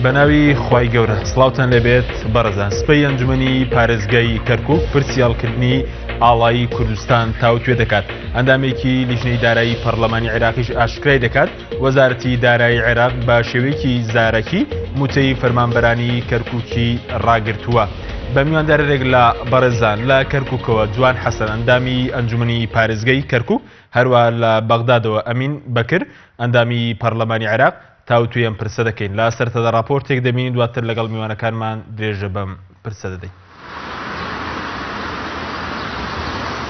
بەناوی خوای گەورە سڵاوتان لەبێت بەڕێزان سپەی ئەنجومەنی پارێزگای کەرکووک پرسیالکردنی ئاڵایی کوردستان تاوتوێ دەکات. ئەندامێکی لیژنەی دارایی پەرلەمانی عێراقیش ئاشکرای دەکات وەزارەتی دارایی عێراق بە شێوەیەکی زارەکی موچەی فەرمانبەرانی کەرکووکی ڕاگرتووە. بە میواندارێک لە بەڕێزان لە کەرکووکەوە جوان حەسەن ئەندامی ئەنجومەنی پارێزگای کەرکووک هەروە لە بەغدادەوە ئەمین بەکر ئەندامی پەرلەمانی عێراق تاوتوی ئەم پرسە دەکەین. لە سەرەتادا راپۆرتێک دەبینین دواتر لەگەڵ میوانەکانمان درێژە بەم پرسە دەدەین.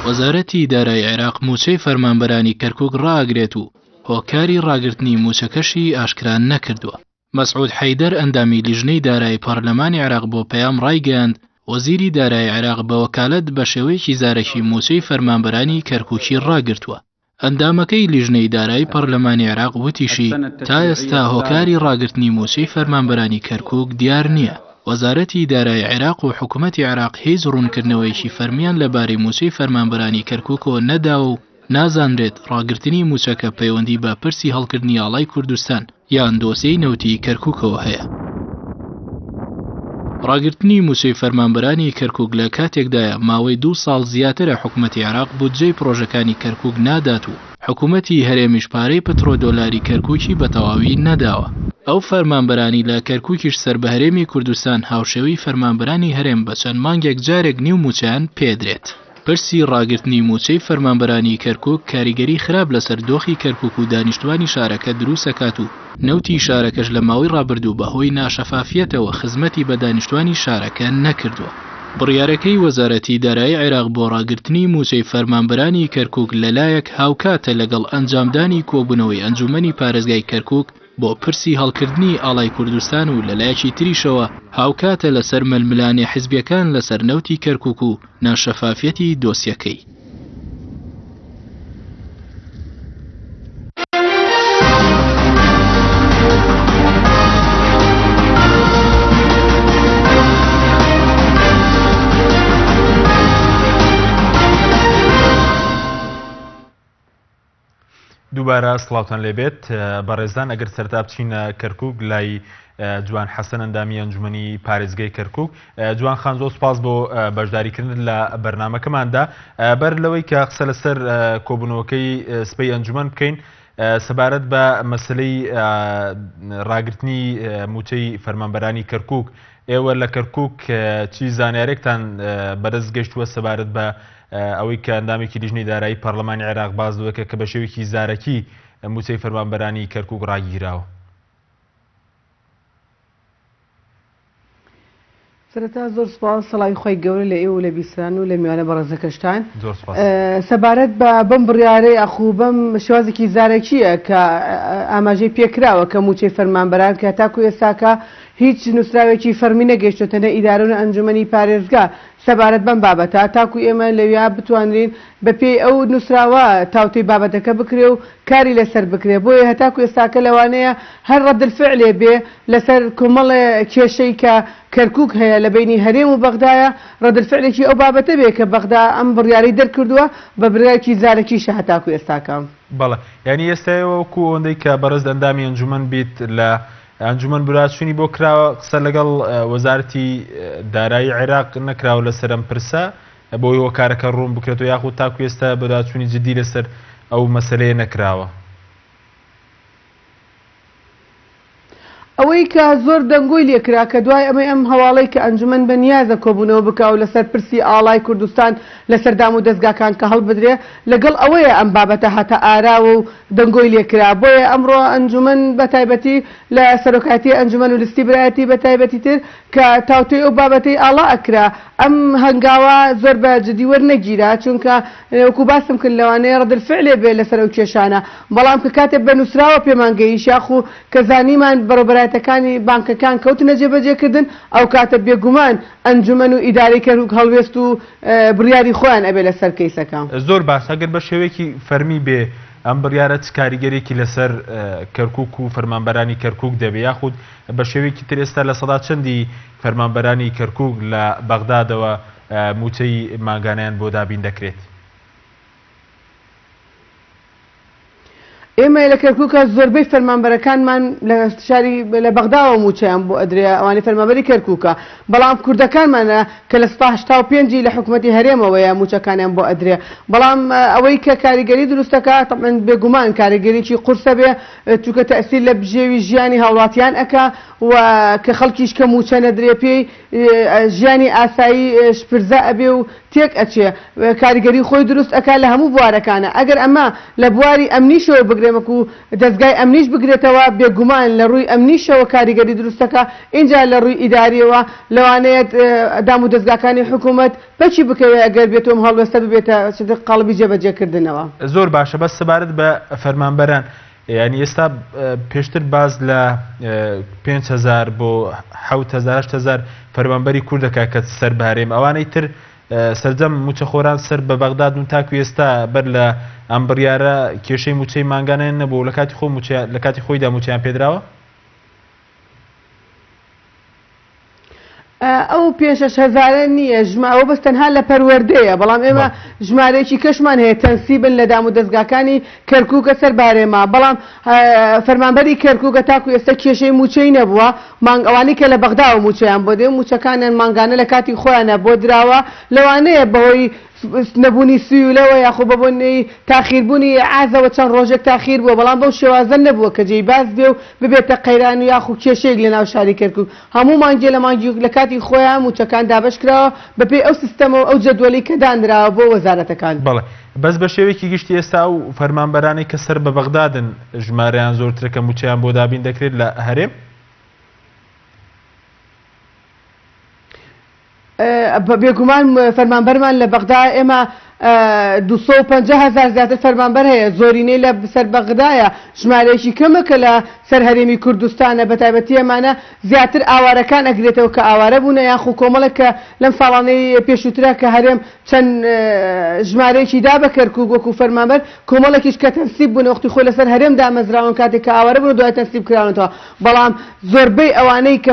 وەزارەتی دارایی عێراق موچەی فەرمانبەرانی کەرکووک ڕاگرێت و هۆکاری ڕاگرتنی موچەکەشی ئاشکران نەکردووە. مەسعود حەیدەر ئەندامی لیژنەی دارایی پەرلەمانی عێراق بۆ پەیام ڕایگەیاند وەزیری دارایی عێراق بە وەکالەت بە شێوەیەکی زارەکی موچەی فەرمانبەرانی کەرکووکی ڕاگرتووە. ئەندامەکەی لیژنەی دارایی پەرلەمانی عێراق وتیشی تا ئێستا هۆکاری ڕاگرتنی موچەی فەرمانبەرانی کەرکووک دیار نییە. وەزارەتی دارایی عێراق و حکوومەتی عێراق هیچ ڕوونکردنەوەیکی فەرمیان لەبارەی موچەی فەرمانبەرانی کەرکووکەوە نەداوە و نازانرێت ڕاگرتنی موچەکە پەیوەندی بە پرسی هەڵکردنی ئاڵای کوردستان یان دۆسیەی نەوتی کەرکووکەوە هەیە. ڕاگرتنی موچەی فەرمانبەرانی کەرکووک لە کاتێکدایە ماوەی 2 ساڵ زیاترە حکوومەتی عێراق بودجەی پرۆژەکانی کەرکووک نادات و حکوومەتی هەرێمیش پارەی پترۆ دۆلاری کەرکووکی بە تەواوی نەداوە. ئەو فەرمانبەرانی لە کەرکووکیش سەر بە هەرێمی کوردستان هاوشێوەی فەرمانبەرانی هەرێم بە چەند مانگێک جارێک نیو موچەیان پێدرێت. پرسی ڕاگرتنی موچەی فەرمانبەرانی کەرکووک کاریگەری خراپ لەسەر دۆخی کەرکووک و دانیشتوانی شارەکە دروستەکات و نەوتی شارەکەش لە ماوەی ڕابردوو بەهۆی ناشەفافیەتەوە خزمەتی بە دانیشتوانی شارەکە نەکردووە. بڕیارەکەی وەزارەتی دارایی عێراق بۆ ڕاگرتنی موچەی فەرمانبەرانی کەرکووک لەلایەک هاوکاتە لەگەڵ ئەنجامدانی کۆبوونەوەی ئەنجومەنی پارێزگای کەرکووک بۆ پرسی هەڵکردنی ئاڵای کوردستان و لەلایەکی تریشەوە هاوکاتە لەسەر مەلملانی حیزبیەکان لەسەر نەوتی کەرکووک و ناشەفافیەتی دۆسیەکەی. دووبارە سڵاوتان لێبێت بەڕێزان ئەگەر سەرتا بچینە کەرکووک لای جوان حەسەن ئەندامی ئەنجومەنی پارێزگای کەرکووک. جوان خان زۆر سپاس بۆ بەشداریکردن لە بەرنامەکەماندا. بەر لەوەی کە قسە لەسەر کۆبوونەوەکەی سپەی ئەنجومەن بکەین سەبارەت بە مەسلەی ڕاگرتنی موچەی فەرمانبەرانی کەرکووک، ئێوە لە کەرکووک چی زانیارێکتان بەدەست گەیشتووە سەبارەت بە ئەوەی کە ئەندامێکی لیژنەی دارایی پەرلەمانی عێراق باز دەکە کە بە شێوەیەکی زارەکی موچەی فەرمانبەرانی کەرکووک ڕاگیراوە؟ سەرەتا زۆر سوپاس سەڵاوی خۆی گەورە لە ئێوە لە بیسران و لە میوانە بەڕێزەکەشتان. سەبارەت بە بەم بڕیارەی ئەخوو بەم شێوازێکی زارەکیە کە ئاماژەی پێکراوە کە موچەی فەرمانبەران کە تاکو ئێستاکە هیچ نووسراوێکی فەرمی نەگەیشتوتەنە ئیدارە و ئەنجومەنی پارێزگا سەبارەت بەم بابەتە تاکو ئێمە لەویا بتوانرین بەپێی ئەو نووسراوە تاوتەی بابەتەکە بکرێ و کاری لەسەر بکرێ. بۆیە هەتاکو ئێستاکە لەوانەیە هەر ڕەدەلفعلێ بێ لەسەر کۆمەڵێ کێشەی کە کەرکووک هەیە لە بینی هەرێم و بەغدایە ڕەدەلفعلێکی ئەو بابەتە بێ کە بەغدا ئەم بڕیارەی دەرکردووە بە بڕیارێکی زارەکیشە هەتاکو ئێستاکە. بەڵێ یعنی ئێستاەوە وەکو ئەوەندەی کە بەڕێز ئەندامی ئەنجومەن بیت لە ئەنجومەن براچوونی بۆ کراوە قسە لەگەڵ وەزارەتی دارایی عێراق نەکراوە لەسەر ئەم پرسە بۆی هۆکارەکە ڕوون بکرێتەوە یاخود تاکو ئێستا براچوونی جدی لەسەر ئەو مەسەلەیە نەکراوە؟ ئەوەی کە زۆر دەنگۆی لێکرا کە دوای ئەمەی ئەم هەواڵەی کە ئەنجومەن بەنیازە کۆبوونەوە بکاو لەسەر پرسی ئاڵای کوردستان لەسەر دام و دەستگاکان کە هەڵبدرێ لەگەڵ ئەوەیە ئەم بابەتە هاتە ئاراوە و دەنگۆی لێکرا. بۆیە ئەمڕۆ ئەنجومەن بەتایبەتی لە سەرۆکاتی ئەنجومەن و لستی برایەتی بەتایبەتی تر کە تاوتەی ئەو بابەتەی ئاڵا ئەکرا ئەم هەنگاوە زۆر بە جدی وەرنەگیرا چونکە وەکو باسم کرد لەوانەیە ڕەدەلفعلێ بێ لەسەر ئەو کێشانە، بەڵام کە کاتێک بە نووسراوە پێمانگەیش یاخو کە زانیمان بەڕێوەبەرایەتەکانی بانکەکان کەوتنە جێبەجێکردن ئەو کاتە بێگومان ئەنجومەن و ئیدارەی کەرکووک هەڵوێست و بڕیاری خۆیان ئەبێ لەسەر کەیسەکە. زۆر باش ئەگەر بە شێوەیەکی فەرمی بێ ئەم بڕیارە چ کاریگەرێکی لەسەر کەرکووک و فەرمانبەرانی کەرکووک دەبێ یاخود بە شێوەیەکی تر ئێستا لە سەدا چەندی فەرمانبەرانی کەرکووک لە بەغدادەوە موچەی ماگانیان بۆ دابین دەکرێت؟ ئێمە لە کەرکووکە زۆربەی فەرمانبەرەکانمان لە شاری لە بەغداوە موچیان بۆ ئەدرێ ئەوانەی فەرمانبەری کەرکووکە بەڵام کوردەکانمانە کە لە 85 لە حکوومەتی هەرێمەوەیە موچەکانیان بۆ ئەدرێ بەڵام ئەوەی کە کاریگەری دروستەکە تەمەن بێگومان کاریگەریی قورسە بێ چونکە تەئسیر لە بژێوی ژیانی هاوڵاتیان ئەکا و کە خەڵکیش کە موچە نەدرێ پێی ژیانی ئاسایی شپرزە ئەبێ و تێک ئەچێ کاریگەری خۆی دروست ئەکا لە هەموو بوارەکانە ئەگەر ئەمە لە بواری ئەمنیشەوە بگرێمەکو دەستگای ئەمنیش بگرێتەوە بێگومان لە ڕووی ئەمنیشەوە کاریگەری دروستەکە اینجا لە ڕووی ئیداریەوە لەوانەیەت دام و دەستگاکانی حکوومەت بەچی بکەوێت ئەگەر بێتەوە هەڵوێستە ببێتە قاڵبی جێبەجێکردنەوە زۆر باشە بەس سەبارەت بە فەرمانبەران ینی ئێستا پێشتر باز لە 5,000 بۆ 7,000 فەرمانبەری کوردەکە کە سەر بەهارێم ئەوانەی تر سەرجەم موچەخۆران سەر بە بەغداد و تاکو ئێستا بەر لە ئەم بڕیارە کێشەی موچەی ماگانیان نەبوو لە کاتی خۆیدا موچیان پێدراوە ئەو 5,000 نییە ژماوە بەس تەنها لە پەروەردەیە بەڵام ئێمە ژمارەیەکی کەشمان هەیە تەنسیبن لە دام و دەستگاکانی کەرکووکە سەر بارێمە بەڵام فەرمانبەری کەرکووکە تاکو ئێستا کێشەی موچەی نەبووە ئەوانەی کە لە بەغداوە موچەیان بۆ دێ موچەکانیان ماگانە لە کاتی خۆیانە بۆ دراوە لەوانەیە بەهۆی نەبوونی سیولەوە یاخۆ بەبوونی تاخیربوونی عازەوە چەند ڕۆژێک تاخیر بووە بەڵام بەو شێوازە نەبووە کە جێی باز بێ و ببێتە قەیران و یاخو کێشەیەک لە ناو شاری کەرکووک هەموو مانگێ لە مانگی لە کاتی خۆیان موچەکان دابش کراوە بەپێی ئەو سیستەمەوە ئەو جەدوەلی کە دانراوە بۆ وەزارەتەکان بەڵێ بەس بە شێوەیەکی گشتی ئێستا و فەرمانبەرانی کە سەر بە بەغدادن ژمارەیان زۆرترەکە موچیان بۆ دابین دەکرێت لە هەرێم بێگومان فەرمانبەرمان لە بەغدا ئێمە 250,000 زیاتر فەرمانبەر هەیە زۆرینەی لە سەر بەغدایە ژمارەیەکی کەمە کە لە سەر هەرێمی کوردستانە بە تایبەتی ئەمانە زیاتر ئاوارەکان ئەگرێتەوە کە ئاوارە بوونە یاخو کۆمەڵە کە لەم ساڵانەی پێشووترا کە هەرێم چەند ژمارەیەکی دا بە کەرکووک وەکو فەرمانبەر کۆمەڵێکیش کە تەنسیب بوون وەختی خۆی لەسەر هەرێم دامەزراون کاتێک کە ئاوارە بوون و دوای تەنسیب کراونەوە بەڵام زۆربەی ئەوانەی کە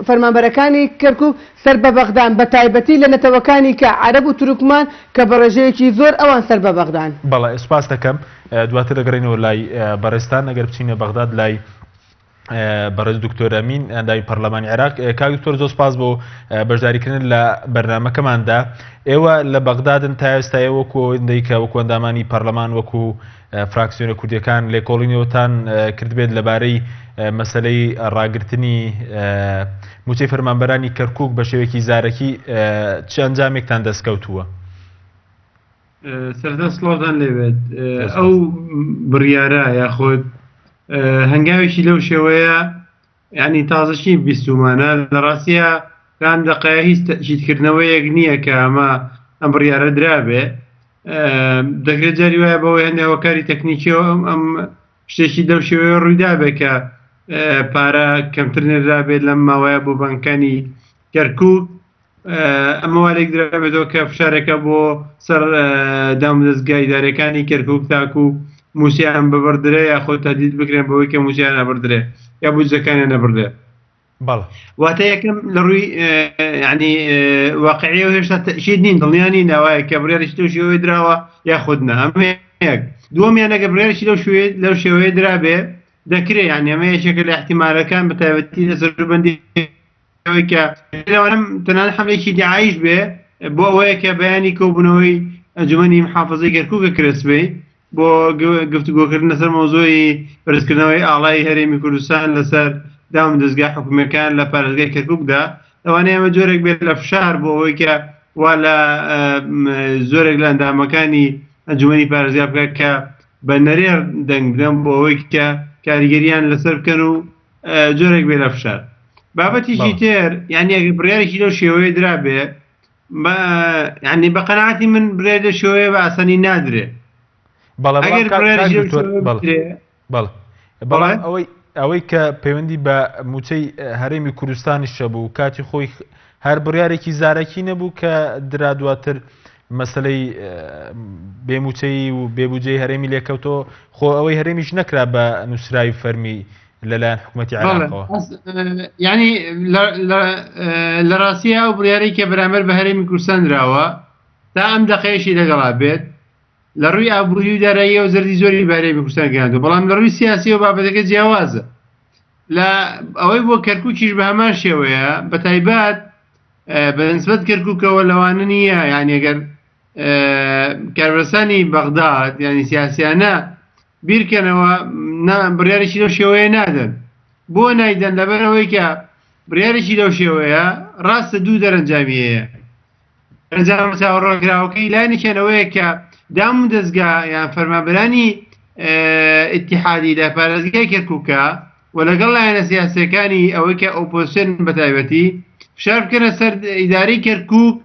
فەرمانبەرەکانی کەرکووک سەر بە بەغدان بە تایبەتی لە نەتەوەکانی کە عەرەب و تورکمان کە بە ڕێژەیەکی زۆر ئەوان سەر بە بەغدان بەڵێ سوپاس دەکەم دواتر دەگەڕێنەوە لای بەڕێستان ئەگەر بچینە بەغداد لای بەڕێز دکتۆر ئەمین ئەنداوی پەرلەمانی عێراق کاک دکتۆر زۆر سپاس بۆ بەشداریکردن لە بەرنامەکەماندا ئێوە لە بەغدادن تا ئێستاە وەکو ئەوەندەی کە وەکو ئەندامانی پەرلەمان وەکو فراکسیۆنە کوردیەکان لێکۆڵینەوەتان کردبێت لەبارەی مەسەلەی ڕاگررتنی موچەی فەرمانبەرانی کەرکووک بە شێوەیەکی زارەکی چ ئەنجامێکتان دەستکەوتووە سەردەست سڵاوتان لێبێت ئەو بڕیارە یاخۆت هەنگاوێکی لەو شێوەیە ینی تازەشی بیستمانە لە ڕاستیە کان دەقەیە هیچ تەشیدکردنەوەیەک نییە کە ئەم بڕیارە درابێ دەکرێت جاری وایە بەوەی هەندێکەوەکاری تەکنیکیەوە ئەم شتێکی لەو شێوەیە ڕوویدابێت کە پارە کەمتر نێرابێت لەم ماوەیە بۆ بانکانی کەرکووک ئەمەوالێک درابێتەوە کە فشارێکە بۆ سەر دام دەستگای دارەکانی کەرکووک تاکو موسییان ببردرێ یا خۆ تادید بکرێن بەوەی کە موسییان نەبردرێ یا بودجەکانیان نەبردێ واتە یەکەم لە ڕووی ینی واقعیە و هێشتا تەشید نین دڵنیانی ناوایە کە بڕیارێکی لەو شێوەیە دراوە یا خودنە ئەمەیەک دووەمیان ئەگە بڕیارێکی لەو شێوەیە درابێ دەکرێت یعنی ئەمە یەکێکە لە احتیمالەکان بە تایبەتی لەسەربەندی کە لەوانم تەنانەت حەملێکی دیعایش بێ بۆ ئەوەیە کە بەیانی کۆبوونەوەی ئەنجومەنی محافەزەی کەرکووکە کرسبێ بۆ گفتوگۆکردن لەسەر مۆزۆی بەرزکردنەوەی ئاڵای هەرێمی کوردستان لەسەر دام دەستگای حکوومەکان لە پارێزگای کەرکووکدا ئەوانەیە ئەمە جۆرێک بێت لە فشار بۆ ئەوەی کە وا لە زۆرێک لە ئەندامەکانی ئەنجومەنی پارێزگا بکات کە بە نەرێر دەنگ بدەن بۆ ئەوەی کە کاریگەریان لەسەر بکەن و جۆرێک بێت لە فشار بابەتیشی تر یعنی ئەگەر بڕیارێکی لەو شێوەیە درابێ یعنی بە قەناعەتی من بڕیار لە شێوەیە بە ئاسانی نادرێ ئەوەی کە پەیوەندی بە موچەی هەرێمی کوردستانیشە بوو کاتی خۆی هەر بڕیارێکی زارەکی نەبوو کە درا دواتر مەسلەی بێموچەی و بێبوجەی هەرێمی لێکەوتەوە خۆ ئەوەی هەرێمیش نەکرا بە نووسراوی فەرمی لەلایەن حکوومەتی عێراقەوە ینی لە ڕاستیە ئەو بڕیارەی کە بەرامبەر بە هەرێمی کوردستان دراوە تا ئەم دەقەیەشی لەگەڵا بێت لە ڕووی ئابووری و دارایی و زەردی زۆری بارەی بە کوردستان گەیاندووە بەڵام لە ڕووی سیاسی و بابەتەکە جیاوازە لە ئەوەی بۆ کەرکووکیش بە هەمان شێوەیە بە تایبەت بەنسبەت کەرکووکەوە لەوانە نییە یعنی ئەگەر کاربەرسانی بەغداد ینی سیاسیانە بیرکەنەوە بڕیارێکی لەو شێوەیە نادەن بۆ نایدەن لەبەرەوەی کە بڕیارێکی لەو شێوەیە ڕاستە دوو دەرەنجامیەیە ئەنجام چاوەڕۆکراوەکەی لایەنێکێنەوەیە کە دام و دەستگا یان فەرمانبەرانی ئیتیحادی لە پارێزگای کەرکووکە و لەگەڵ لایەنە سیاسیەکانی ئەوەی کە ئۆپۆزیسیۆن بەتایبەتی فشار بکەنە سەر ئیدارەی کەرکووک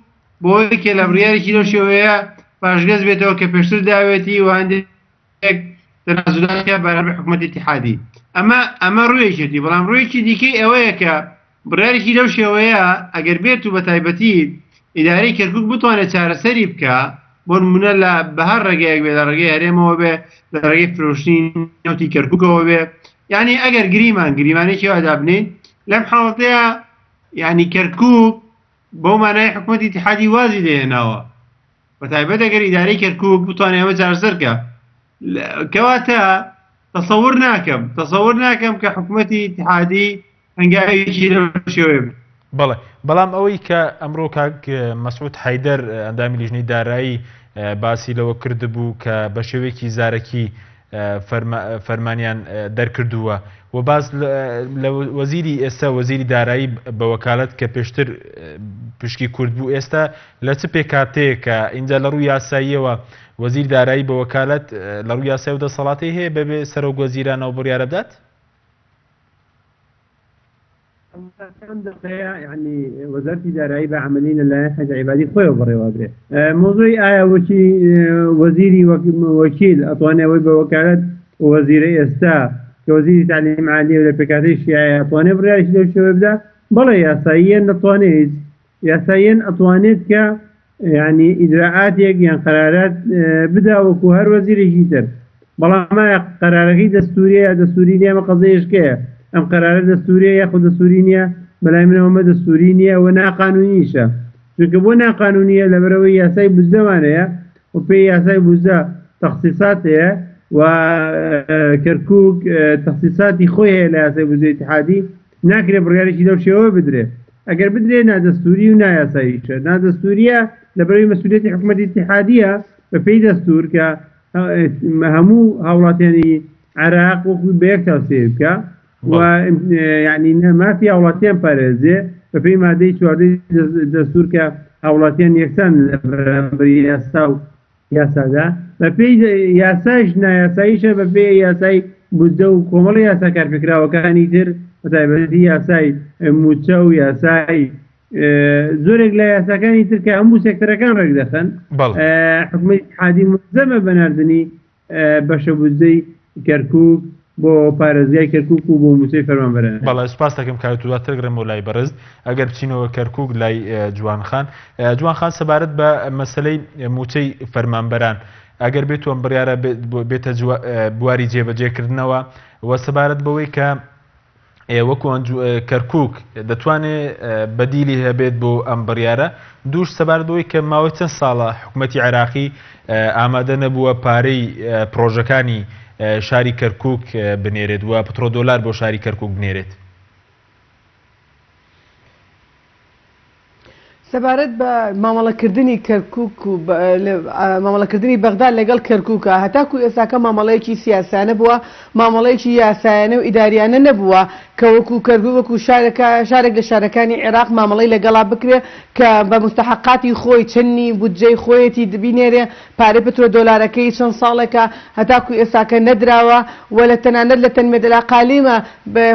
بۆی کە لە بڕیارێکی لەو شێوەیە پاشگەز بێتەوە کە پێشتر داوێتی و هەندێک تەنازولاتکە بەرامبەر حکوومەتی ئیتیحادی ئەمە ڕوویەکێتی بەڵام ڕوویەکی دیکەی ئەوەیە کە بڕیارێکی لەو شێوەیە ئەگەر بێت و بەتایبەتی ئیدارەی کەرکووک بتوانێت چارەسەری بکە بۆ نمونە لە بەهەر ڕێگەیەک بێ لە ڕێگەی هەرێمەوە بێ لە ڕێگەی فرۆشتنی نەوتی کەرکووکەوە بێ یعنی ئەگەر گریمانێکی وادا بنین لەم حاڵەتەیە یعنی کەرکووک بۆ مانای حکوومەتی ئیتیحادی وازی لێهێناوە بەتایبەت ئەگەر ئیدارەی کەرکووک بتوانێت ئەمە چارەسەرکە کەواتە تەسەوور ناکەم کە حکوومەتی ئیتیحادی هەنگاوێکی لەو شێوەیە بێت بەڵێ بەڵام ئەوەی کە ئەمڕۆ کاک مەسعود حەیدەر ئەندامی لیژنەی دارایی باسی لەوە کردبوو کە بە شێوەیەکی زارەکی فەرمانیان دەرکردووە و باز لە وەزیری ئێستا وەزیری دارایی بە وەکالەت کە پێشتر پشکی کورد بوو ئێستا لە چ پێکاتەیە کە اینجا لە ڕووی یاساییەوە وەزیر دارایی بە وەکالەت لە ڕووی یاسایی و دەسەڵاتی هەیە بەبێ سەرۆک وەزیرانەوە بڕیارە بدات؟ يعني وزارة الدارایی بە عملی لەلایەن حەج عیبادی خۆیەوە بڕێوە برێ موضوعی ئایا وەکی وەزیری وەکیل ئەتوانێت ئەوەی بە وەکالەت وەزیرەی ئێستا کە وەزیری تعلیم عالی و لە پێکاتەیشی ئایا ئەتوانێت بڕیارێکی لەو شێوە بدا بەڵێ یاساییەن نەتوانێت یاساییەن ئەتوانێت کە يعني ئیجراعاتێک یان قەرارات بدا وەکو هەر وەزیرێکی تر بەڵام قەرارەکەی دەستوریە دەستوری نیە ئەمە قەزەیەشکەیە ئەم قەرارە دەستوریە یاخود دەستوری نیە بەلای منەوەمە دەستوری نییە و ناقانونیشە چونکە بۆ ناقانونیە لەبەرەوەی یاسای بوزدەوانەیە و پێی یاسای بوزدە تەخسیسات هەیە و کەرکووک تەخسیساتی خۆی هەیە لە یاسای بوزدەی ئیتیحادی ناکرێت بڕیارێکی لەو شێوە بدرێ ئەگەر بدرێ نادەستوری و نایاساییشە نادەستوریە لەبەرەوەی مەسئولیەتی حکوومەتی ئیتیحادیە بە پێی دەستور کە هەموو هاوڵاتیانی عێراق وەکو بە یەک تاوسێ بکە و يعني ما في هاوڵاتیان پارێزێ بە پێی مادەی 14 دەستور کە هاوڵاتیان یەکسان بەری یاسا و یاسادا بە پێی یاساش نایاساییشە بە پێی یاسای بوزدە و کۆمەڵی یاسا کارپێکراوەکانی تر بەتایبەتی یاسای موچە و یاسای زۆرێک لە یاساکانی تر کە هەموو سێکتەرەکان ڕێک دەخەن حکوومەتی ئیتیحادی ملزەمە بەناردنی بەشە بوزدەی کەرکووک بۆ پارێزگای کەرکووک و بۆ موچەی فەرمانبەران بەڵێ سوپاس دەکەم کاوێت دواتر گرم و لای بەرز ئەگەر بچینەوە کەرکووک لای جوانخان جوانخان سەبارەت بە مەسەلەی موچەی فەرمانبەران ئەگەر بێت ئەم بڕیارە بێتە بواری جێبەجێکردنەوە و سەبارەت بەوەی کە وەکو کەرکووک دەتوانێت بەدیلی هەبێت بۆ ئەم بڕیارە دووش سەبارەت بەوەی کە ماوەی چەند ساڵە حکوومەتی عێراقی ئامادە نەبووە پارەی پرۆژەکانی شاری کەرکووک بنێرێت و پترۆدۆلار بۆ شاری کەرکووک بنێرێت سەبارەت بە مامەڵەکردنی کەرکووک و مامەڵەکردنی بەغداد لەگەڵ کەرکووکە هەتاکو ئێستاکە مامەڵەیەکی سیاسانە بووە مامەڵەیەکی یاسایانە و ئیداریانە نەبووە کە وەکو کەرکووک وەکو شارێک لە شارەکانی عێراق مامەڵەی لەگەڵا بکرێ کە بە مستحقاتی خۆی چەندی بودجەی خۆیەتی دبینێرێ پارەی پترۆدۆلارەکەی چەند ساڵێکە هەتاکو ئێستاکە نەدراوە و لە تەنانەت لە تەنمێدەلا قالیمە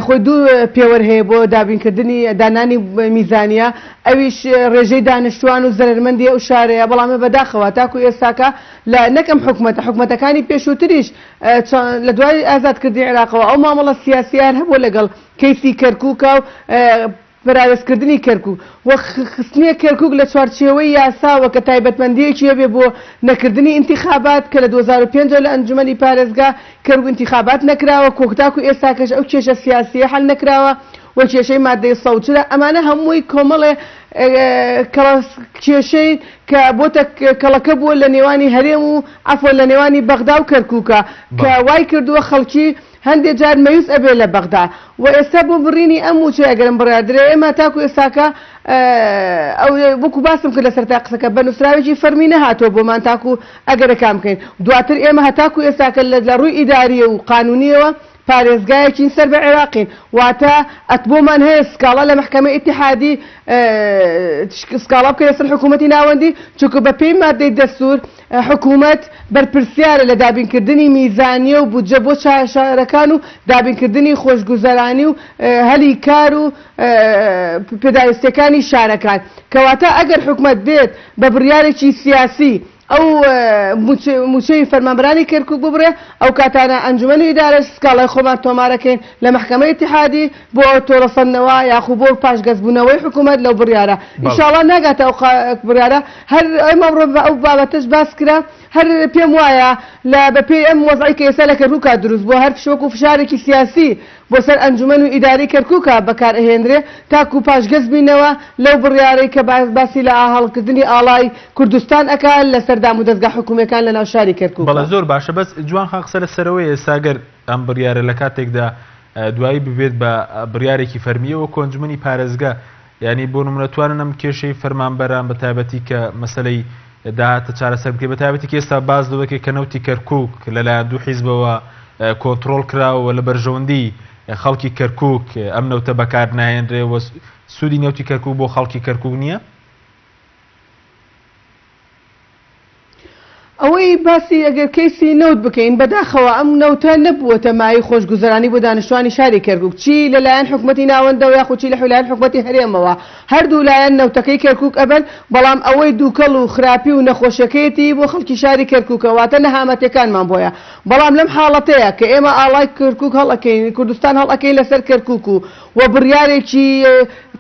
خۆی دوو پێوەەر هەیە بۆ دابینکردنی دانانی میزانیە ئەویش ڕێژەی دانیشتوان و زەرمەندی ئەو شارەیە بەڵامە بەداخەوە تاکو ئێستاکە لە نەکەم حکوومەتەکانی پێشووتریش لە دوای ئازادکردنی عێراقەوە ئەو مامەڵە سیاسیان هەبوو لەگەڵ کەیسی کەرکووکە و پراوێزکردنی کەرکووک وە خستنیە کەرکووک لە چوارچێوەی یاساوە کە تایبەتمەندیەکی هەبێ بۆ نەکردنی ئینتیخابات کە لە 2005 لە ئەنجومەنی پارێزگا کەرکووک ئینتیخابات نەکراوە کۆکتاکو ئێستاکەش ئەو کێشە سیاسیە حەل نەکراوە و کێشەی مادەی سەوچرە ئەمانە هەمووی کۆمەڵێ کێشەی کە بۆتە کەڵەکە بووە لە نێوانی هەرێم و عەفوە لە نێوانی بەغدا و کەرکووکە کە وای کردووە خەڵکی هەندێک جار مەیوس ئەبێ لە بەغدا و ئێستا بۆ بڕینی ئەم موچەی ئەگەرم بڕیاردرێ ئێمە تاکو ئێستاکە ئەو وەکو باسم کرد لەسەر تا قسەکە بە نووسراوێکی فەرمی نەهاتۆ بۆمان تاکو ئەگەرەکان بکەین دواتر ئێمە هەتاکو ئێستاکە لە ڕووی ئیداریە و قانونیەوە پارێزگایەکی سەر بە عێراقین واتە ئەتبۆمان هەیە سکاڵا لە محکەمەی ئیتیحادی سکاڵا بکە لەسەر حکوومەتی ناوەندی چونکە بە پێی مادەی دەستور حکوومەت بەرپرسیارە لە دابینکردنی میزانیە و بودجە بۆ شارەکان و دابینکردنی خۆشگوزەرانی و هەلی کار و پێداویستەکانی شارەکان کەواتە ئەگەر حکوومەت دێت بە بڕیارێکی سیاسی ئەو موچەی فەرمانبەرانی کەرکووک ببڕێ ئەو کاتانە ئەنجومەنی ئیدارە سکاڵای خۆمان تۆمارەکەین لە محکەمەی ئیتیحادی بۆ تۆڵەسەندنەوە یاخو بۆ پاشگەزبوونەوەی حکوومەت لەو بڕیارە ئینشاڵڵا ناگاتە ئەو بڕیارە هەر ئەمەڕۆ ئەو بابەتەش باس کرا هەر پێم وایە لە بەپێی ئەم وەزعی کە ئێستا لە کەرکووکا دروست بۆ هەر شوەک و فشارێکی سیاسی بۆ سەر ئەنجومەن و ئیداری کەرکووکە بەکارهێنرێ تاکو پاشگەز بینەوە لەو بڕیارەی کە باسی لە هەڵکردنی ئاڵای کوردستان ئەکات لەسەر دام و دەستگا حکوومیەکان لە ناو شاری کەرکووک. بەڵێ زۆر باشە بەس جوان قسە لەسەرەوەی ئێستاگەر ئەم بڕیارە لە کاتێکدا دوایی ببێت بە بڕیارێکی فەرمیەوە کۆنجمەنی پارێزگا یعنی بۆ نمونەتوانن ئەم کێشەی فەرمانبەران بە تایبەتی کە مەسەلەی داهاتە چارەسەر بکەی بە تایبەتی کە ئێستا باز دەوەکەی کە نەوتی کەرکووک لەلایەن دوو حیزبەوە کۆنتڕۆڵ کراوە لە بەرژەوەندی خەڵکی کەرکووک ئەم نەوتە بەکار نایێنرێ و سوودی نەوتی کەرکووک بۆ خەڵکی کەرکووک نییە؟ ئەوەی باسی ئەگەر کەیسی نەوت بکەین بەداخەوە ئەم نەوتە نەبووەتە مای خۆشگوزەرانی بۆ دانیشتوانی شاری کەرکووک چی لەلایەن حکوومەتی ناوەندەوە یاخو چی لە لایەن حکوومەتی هەرێمەوە هەردوو لایەن نەوتەکەی کەرکووک ئەبن بەڵام ئەوەی دووکەڵ و خراپی و نەخۆشیەکەیەتی بۆ خەڵکی شاری کەرکووکەواتە نەهامەتەکانمان بۆیە بەڵام لەم حاڵەتەیە کە ئێمە ئاڵای کەرکووک هەڵەکەین کوردستان هەڵەکەین لەسەر کەرکووک و بڕیارێکی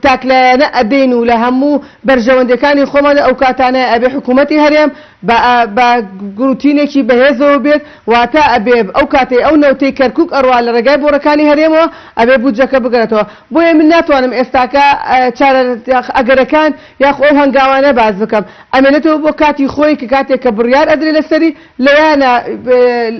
تاکلایەنە ئەدەین و لە هەموو بەرژەوەندەکانی خۆمانە ئەو کاتانە ئەبێ حکوومەتی هەرێم بە گروتینێکی بەهێزەوە بێت واتە ئەبێ ئەو کاتێ ئەو نەوتەی کەرکووک ئەڕوا لە ڕێگای بۆڕەکانی هەرێمەوە ئەبێ بودجەکە بگرێتەوە بۆیە من ناتوانم ئێستاکە ئەگەرەکان یاخۆ ئەو هەنگاوانە باز بکەم ئەمێنێتەوە بۆ کاتی خۆی کە کاتێک کە بڕیار ئەدرێ لەسەری لەیانە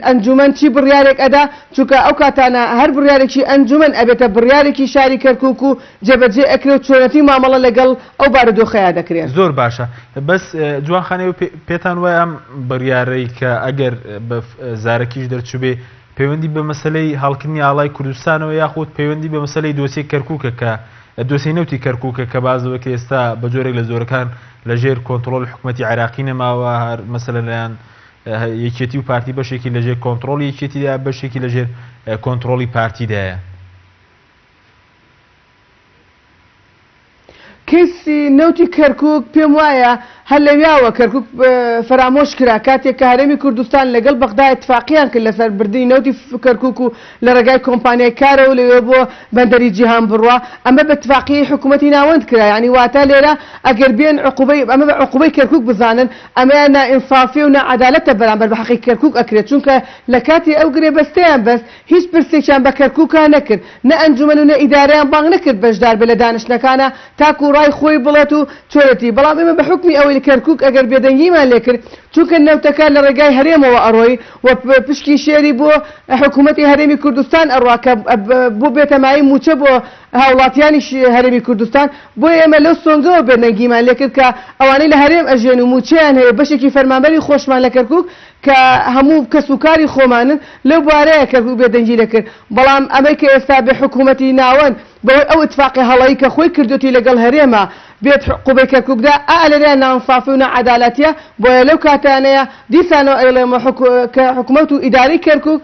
ئەنجومەن چی بڕیارێک ئەدا چونکە ئەو کاتانە هەر بڕیارێکی ئەنجومەن ئەبێتە بڕیارێکی شاری کەرکووک و جێبەجێ ئەکرێت چۆنەتی مامەڵە لەگەڵ ئەو بارودۆخەیە دەکرێت. زۆر باشە بەس جوانخانەوە پێتان وایە ئەم بڕیارەی کە ئەگەر بە زارەکیش دەرچوبێ پەیوەندی بە مەسەلەی هەڵکردنی ئاڵای کوردستانەوە یاخود پەیوەندی بە مەسەلەی دۆسیی کەرکووکە کە دۆسیی نەوتی کەرکووکە کە بازەوە کە ئێستا بە جۆرێک لە زۆرەکان لەژێر کۆنتڕۆڵ حکوومەتی عێراقی نەماوە هەر مەسەلەن لەیان یەکێتی و پارتی بەشێکی لەژێر کۆنتڕۆڵی یەکێتیدا بەشێکی لەژێر کۆنتڕۆڵی پارتیدایە. کەسی نەوتی کەرکووک پێم وایە هەر لەویاوە کەرکووک فەرامۆش کرا کاتێک کە هەرێمی کوردستان لەگەڵ بەغدا اتفاقیان کرد لەسەر بردنی نەوتی کەرکووک و لە ڕێگای کۆمپانیای کارەوە لەوێ بۆ بەندەری جیهان بڕوا ئەمە بە اتفاقیی حکوومەتی ناوەند کرا ینی واتە لێرە ئەگەر بێن ئەمە بە عقوبەی کەرکووک بزانن ئەمەیان نائینسافی و نەعەدالەتە بەرامبەر بە حەقی کەرکووک ئەکرێت چونکە لە کاتی ئەو گرێبەستەیان بەست هیچ پرسێکیان بە کەرکووکە نەکرد نە ئەنجومەن و نە ئیدارەیان بانگ نەکرد بەشدار بە لە دانیشتنەکانە تاکو ڕای خۆی بڵێت و چۆرەتی بەڵام ئێمە بە حکمی ئەوەی کەرکووک ئەگەر بێدەنگیمان لێ کرد چونکە نەوتەکە لە ڕێگای هەرێمەوە ئەڕۆی و پشکی شێری بۆ حکوومەتی هەرێمی کوردستان ئەڕوا کە بۆ بێتەمایی موچە بۆ هاوڵاتیانی هەرێمی کوردستان بۆ ئێمە لەو سۆنگەوە بێدەنگیمان لێ کرد کە ئەوانەی لە هەرێم ئەژێن و موچیان هەیە بەشێکی فەرمانبەری خۆشمان لە کەرکووک کە هەموو کەسوکاری خۆمانن لەو بارەیە کەرکووک بێدەنگی لێ کرد بەڵام ئەمەی کە ئێستا بێ حکوومەتی ناوەند بەوەی ئەو اتفاقی هەڵەیی کە خۆی کردوتی لەگەڵ هەرێمە بێت عقوبەی کەرکووکدا ئالەرێ نانسافی و نەعەدالەتیە بۆیە لەو کاتانەیە دیسانەوە ئەڵێمە کە حکوومەت و ئیداری کەرکووک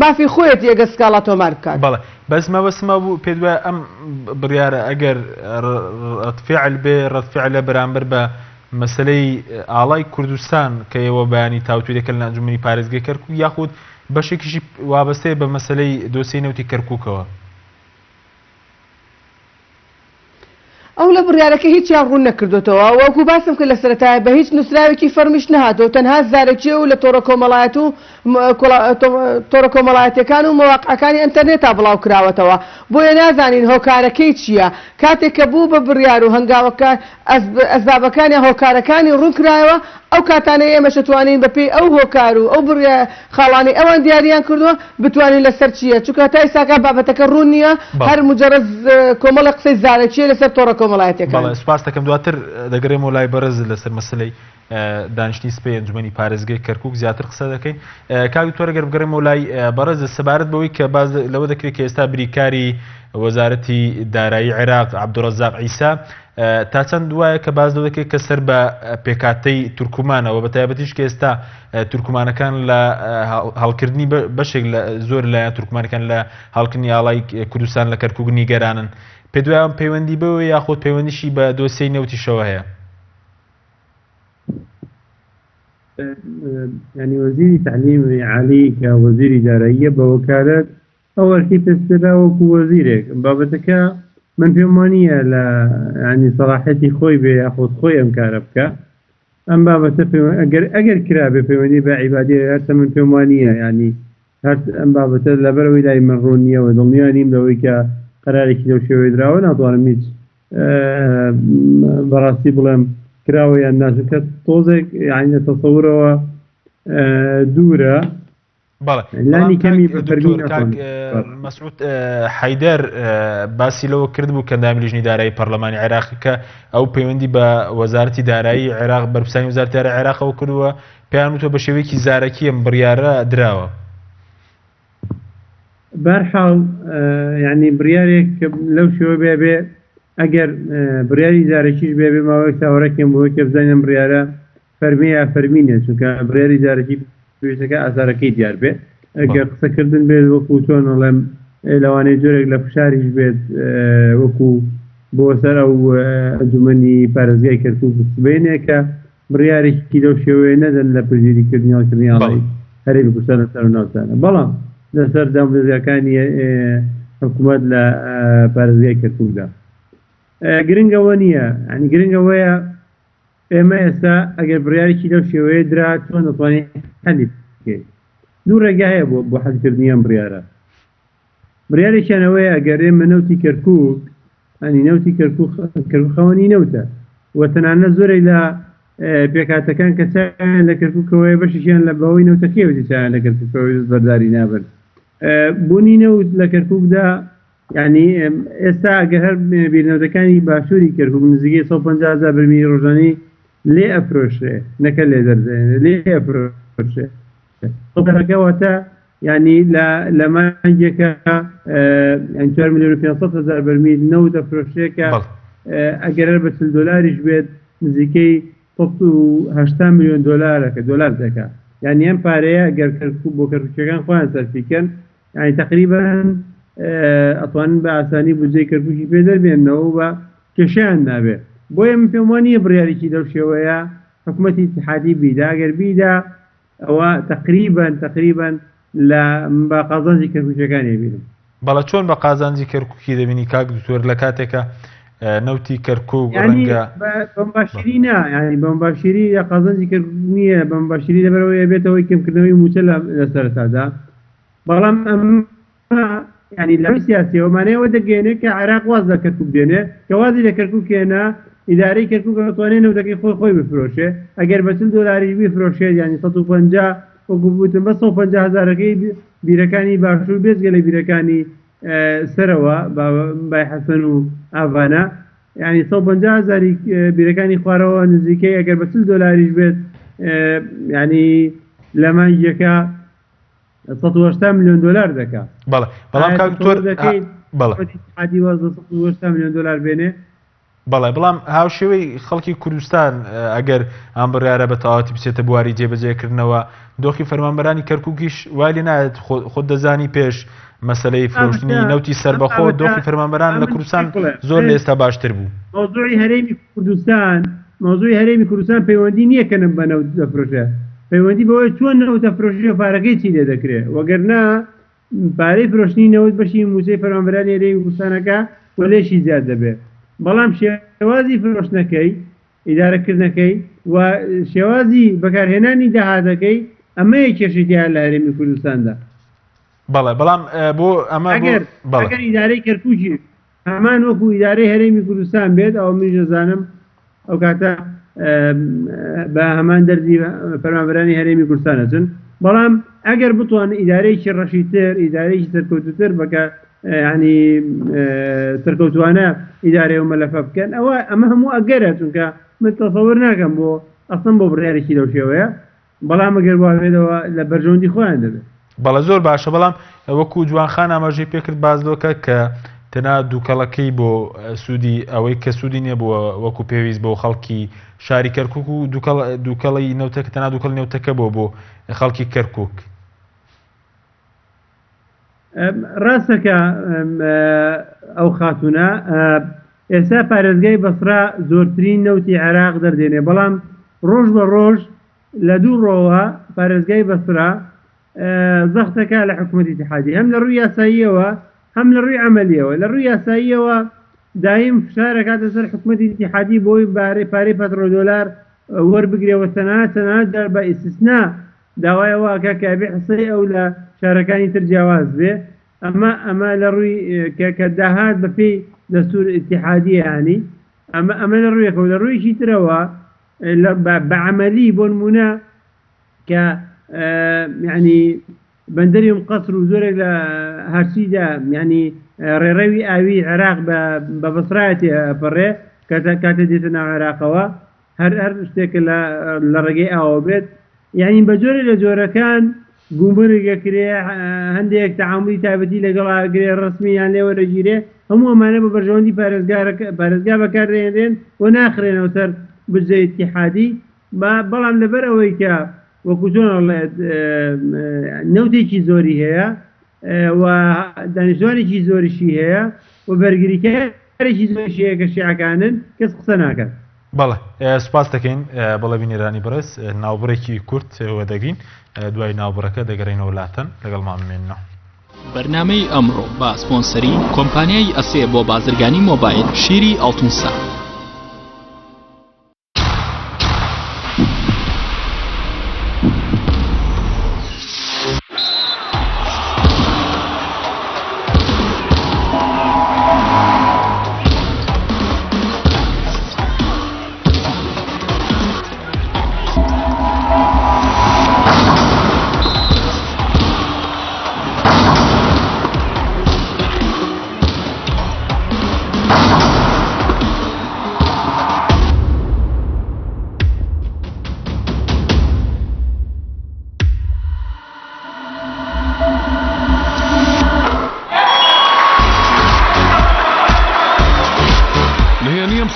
مافی خۆیەتی ئەگە سکاڵا تۆمار بکات. بەڵێ بەس مەوەسمە بوو پێ دوایە ئەم بڕیارە ئەگەر ڕەتفعل بێ ڕەتفعلە بەرامبەر بە مەسەلەی ئاڵای کوردستان کە ئێوە بەیانی تاوتوی دەکەن لە ئەنجومەنی پارێزگای کەرکووک یاخود بەشێکیشی وابەستەیە بە مەسەلەی دۆسیی نەوتی کەرکووکەوە. ئەو لە بڕیارەکە هیچیان ڕوون نەکردوێتەوە وەکو باسم کرد لە سەرەتایە بە هیچ نووسراوێکی فەرمیش نەهاتەوە تەنها زارێکیە و لە تۆڕە کۆمەڵایەت و تۆڕە کۆمەڵایەتەکان و مەواقعەکانی ئینتەرنێتا بڵاو کراوەتەوە بۆیە نازانین هۆکارەکەی چییە کاتێک کە بوو بە بڕیار و هەنگاوەکە ئەسبابەکانی هۆکارەکانی ڕوونکرایەوە ئەو کاتانەی ئێمە شتوانین بەپێی ئەو هۆکار و ئەو خاڵانی ئەوان دیاریان کردووە بتوانین لەسەر چییە چونکە تا ئێستاکە بابەتەکە ڕوون نییە هەر مجرد کۆمەڵە قسەی زارەکیە لەسەر تۆڕە کۆمەڵایەتەکان. سپاس دەکەم دواتر دەگەڕێمەوە لای بەرز لەسەر مەسلەی دانیشتنی سپەی ئەنجومەنی پارێزگای کەرکووک زیاتر قسە دەکەین. کاوی تۆ ئەگەر بگەڕێمەوە لای بەرز سەبارەت بەوەی کە باز لەوە دەکرێت کە ئێستا بریکاری وەزارەتی دارایی عێراق عەبدوڕەزاق عیسا تا چەند وایە کە باز لەوە دەکرێت کە سەر بە پێکاتەی تورکمانەوە بە تایبەتیش کە ئێستا تورکمانەکان لە هەڵکردنی بەشێک زۆر لایەن تورکمانەکان لە هەڵکردنی ئاڵای کوردستان لە کەرکووک نیگەرانن پێ دوایان پەیوەندی بەوە یاخۆت پەیوەندیشی بە دۆسیەی نەوتیشەوە هەیە؟ يعني وزير تعليم عالي كوزير دارية بوكالة أول شيء تستدعى وزيرك بابتك من في مانية لا يعني صلاحيتي خوي بياخذ خوي أم كاربك أم بابتك أجر كرابة في مني بعبادية هرت من في مانية يعني هرت أم بابتك لبروي لا يمرونية وضمنيا نيم لويك قراري كده وشوي دراونا طوال ميت براسي بلام كراوي الناس كتوزك يعني تصوره دورة لانی کەمی مەسعود حەیدەر باسی لەوە کرد بوو کە ئەندامی لیژنەی دارایی پەرلەمانی عێراق کە ئەو پەیوەندی بە وەزارەتی دارایی عێراق بەرپرسانی وەزارەتی دارایی عێراقەوە کردووە پێیان وتوە بە شێوەیەکی زارەکی ئەم بڕیارە دراوە. بەرحاڵ یعنی بڕیارێک لەو شێوە بێ ئەگەر بڕیاری زارەکیش بێ ماوەی چاوەڕێکم بۆ کە بزانم بڕیارە فەرمی یا فەرمینە چونکە بڕیاری زارەکی پێویستەکە ئازارەکەی دیار بێت ئەگەر قسەکردن بێت وەکو تۆن ئەڵێم لەوانەیە جۆرێک لە فشاریش بێت وەکو بۆ سەر ئەو ئەنجومەنی پارێزگای کەرکووک بێنێ کە بڕیارێکی لەو شێوەیە نەدەن لە پەیگیریکردنی هەڵکردنی ئاڵای هەرێمی کوردستان لەسەر و ناوچانە بەڵام لەسەر دامەزراکانی حکوومەت لە پارێزگای کەرکووکدا گرنگەوە نییە ینی گرنگەوەیە ئێمە ئێستا ئەگەر بڕیارێکی لەو شێوەیە درا تۆ نەتوانێت هەلی بکەیت دوو ڕێگا هەیە بۆ حەلکردنی ئەم بڕیارە. بڕیارێکیانەوەیە ئەگەر ئێمە نەوتی کەرکووک ئەنی نەوتی کەرکووخەوەنی نەوتە و تەنانەت زۆرێک لە پێکاتەکان کە چیان لە کەرکووکەوەی بەشیان لە بەهۆی نەوتەکەیەوتی چیان لە کەرکووکەوەی بەرداری نابن بوونی نەوت لە کەرکووکدا يعني ئێستا ئەگەر هەر بیرنەوتەکانی باشووری کەرکووک نزیکەی 150,000 بەرمیلی ڕۆژانەی لێ ئەفرۆشرێ نەکە لێ دەرزێنێ لێ ئەفرۆشرێ واتە يعني لە مانگێکە 4,500,000 بەرمیل نەوت ئەفرۆشرێکە ئەگەر هەر بە $40 بێت نزیکەی 80 ملیۆن دۆلار دەکات يعني ئەم پارەیە ئەگەر کەرکووک بۆ کەرکووکەکان خۆیان سەرفیکەن يعني تقریبا ئەتوانن بە ئاسانی بودجەی کەرکووکی پێ دەربێنەوە بە کێشیان نابێت بۆیە من پێم وانە بڕیارێکی لەو شێوەیە حکوومەتی اتحادی بیدا ئەگەر بیدا ئەوە تقریبا لە بە قازانجی کەرکووکەکانی بینن. بەڵە چۆن بە قازانجی کەرکووکی دەبینی کاک دکتۆر لە کاتێکە نەوتی کەرکووک ڕەنگە بەمباشری نا ینی بەمباشری یا قازانجی کەرکووک نییە بەمباشری لەبەرەوەی بێتەوەی کەمکردنەوەی موچە لە سەرەتادا بەڵام يعني لە سیاسیەوەمانەیەوە دەگەێنێت کە عێراق واز لە کەرکووک دێنێ کە وازی لە کەرکووکێنە ئیدارەی کەرکووک دەتوانێت نەوتەکەی خۆی بفرۆشێ ئەگەر بە $40 بیفرۆشێت ینی 150 وەکوبووتن بە 150,000ەکەی بیرەکانی باشوور بێزگە لە بیرەکانی سەرەوە بای حەسەن و ئاڤانە ینی 150,000 بیرەکانی خوارەوە نزیکەی ئەگەر بە $40 بێت ینی لە مانگێکە 180 ملیۆن دلار دەکات. بەڵام کاکتۆر عادی واز 180 ملیۆن دلار بێنێ. بەڵام هاوشێوەی خەڵکی کوردستان ئەگەر ئەم بڕیارە بە تەواوەتی بچێتە بواری جێبەجێکردنەوە دۆخی فەرمانبەرانی کەرکووکیش وای لێ نایەت خۆت دەزانی پێش مەسەلەی فرۆشتنی نەوتی سەربەخۆ دۆخی فەرمانبەران لە کوردستان زۆر لە ئێستا باشتر بوو. مۆزوعی هەرێمی کوردستان پەیوەندی نییە کە بە نەوت دەفرۆشێ پەیوەندی بەوەی چۆن نەوت دەفرۆشێ و پارەکەی چی لێ دەکرێت وەگەرنا پارەی فرۆشتنی نەوت بەشی موچەی فەرمانبەرانی هەرێمی کوردستانەکە و لێشی زیاد دەبێت بەڵام شێوازی فرۆشتنەکەی ئیدارەکردنەکەی و شێوازی بەکارهێنانی داهاتەکەی ئەمە کێشیتیان لە هەرێمی کوردستاندا. بەڵێ بەڵام بۆ ئەمە ئەگەر ئیدارەی کەرکووکی هەمان وەکو ئیدارەی هەرێمی کوردستان بێت ئەو من دەزانم ئەو کاتە بە هەمان دەردی فەرمانبەرانی هەرێمی کوردستان ئەچن. بەڵام ئەگەر بتوانن ئیدارەیەکی ڕەشیتر ئیدارەیەکی سەرکەوتوتر بکە ینی سەرکەوتوانە ئیدارەیە و مەلەفە بکەن ئەمە هەموو ئەگەرە چونکە من تەسەوور ناکەم بۆ ئەسڵم بۆ بڕیارێکی لەو شێوەیە بەڵام ئەگەر وابێتەوە لە بەرژەوەندی خۆیان دەبێت. بەڵە زۆر باشە بەڵام وەکو جوانخان ئاماژەی پێکرد بازلۆکە کە تەنها دووکەڵەکەی بۆ سوودی ئەوەی کە سوودی نییە بووە وەکو پێویست بۆ خەڵکی شاری کەرکووک و دووکەڵی نەوتەکە تەنها دووکەڵ نێوتەکە بۆ خەڵکی کەرکووک. ڕاستەکە ئەو خاتونە ئێستا پارێزگای بەسرا زۆرترین نەوتی عێراق دەردێنێ بەڵام ڕۆژ بە ڕۆژ لە دوو ڕۆوە پارێزگای بەسرا زەختەکە لە حکوومەتی اتحادی هەم لە ڕووی یاساییەوە هەم لە ڕووی عملیەوە. لە ڕووی یاساییەوە دایم فشارەکاتە سەر حکوومەتی اتحادی بۆی پارەی پەترۆدۆلار وەربگرێەوە تەنانەت بە ئیسtisنا داوایەوەکە کابێ حسەی ئەو لە شارەکانی تر جیاواز بێ. ئەمە لە ڕووی کە داهات بەپێی دەستور اتحادی ینی ئەمە لە ڕوویەکە لە ڕوویشی ترەوە بە عملی بۆ نمونە کە ینی بەندەری قەسر و زۆرێک لە هەرچیدا ینی ڕێڕەوی ئاوی عێراق بە بەسرایەتی پەڕێ کاتە دێتە ناو عێراقەوە هەر شتێک لە ڕێگەی ئاوە بێت یعنی بە جۆرە لە جۆرەکان گومبرگەکرێ هەندێک تەعاملی تایبەتی لەگەڵ ئاگرێ ڕسمییان لێوەرەگیرێ هەموو ئەمانە بە بەرژەوەندی پارێزگا بەکاردێنرێن و ناخرێنەوە سەر بجێ اتحادی بەڵام لەبەر ئەوەی کە وەکو چۆن نەوتێکی زۆری هەیە و دانیشتوانێکی زۆریشی هەیە و بەرگریکارێکی زۆریشی هەیە کە شیعەکانن کەس قسە ناکات. بەڵێ سوپاس دەکەین بەڵێ بینێرانی بەڕێز ناوبڕێکی کورت وەدەگرین دوای ناوبڕەکە دەگەڕێنەوە وڵاتەن لەگەڵ مامێنەوە. بەرنامەی ئەمڕۆ با سپۆنسەری کۆمپانیای ئەسێ بۆ بازرگانی مۆبایل شیری ئەڵتونسا.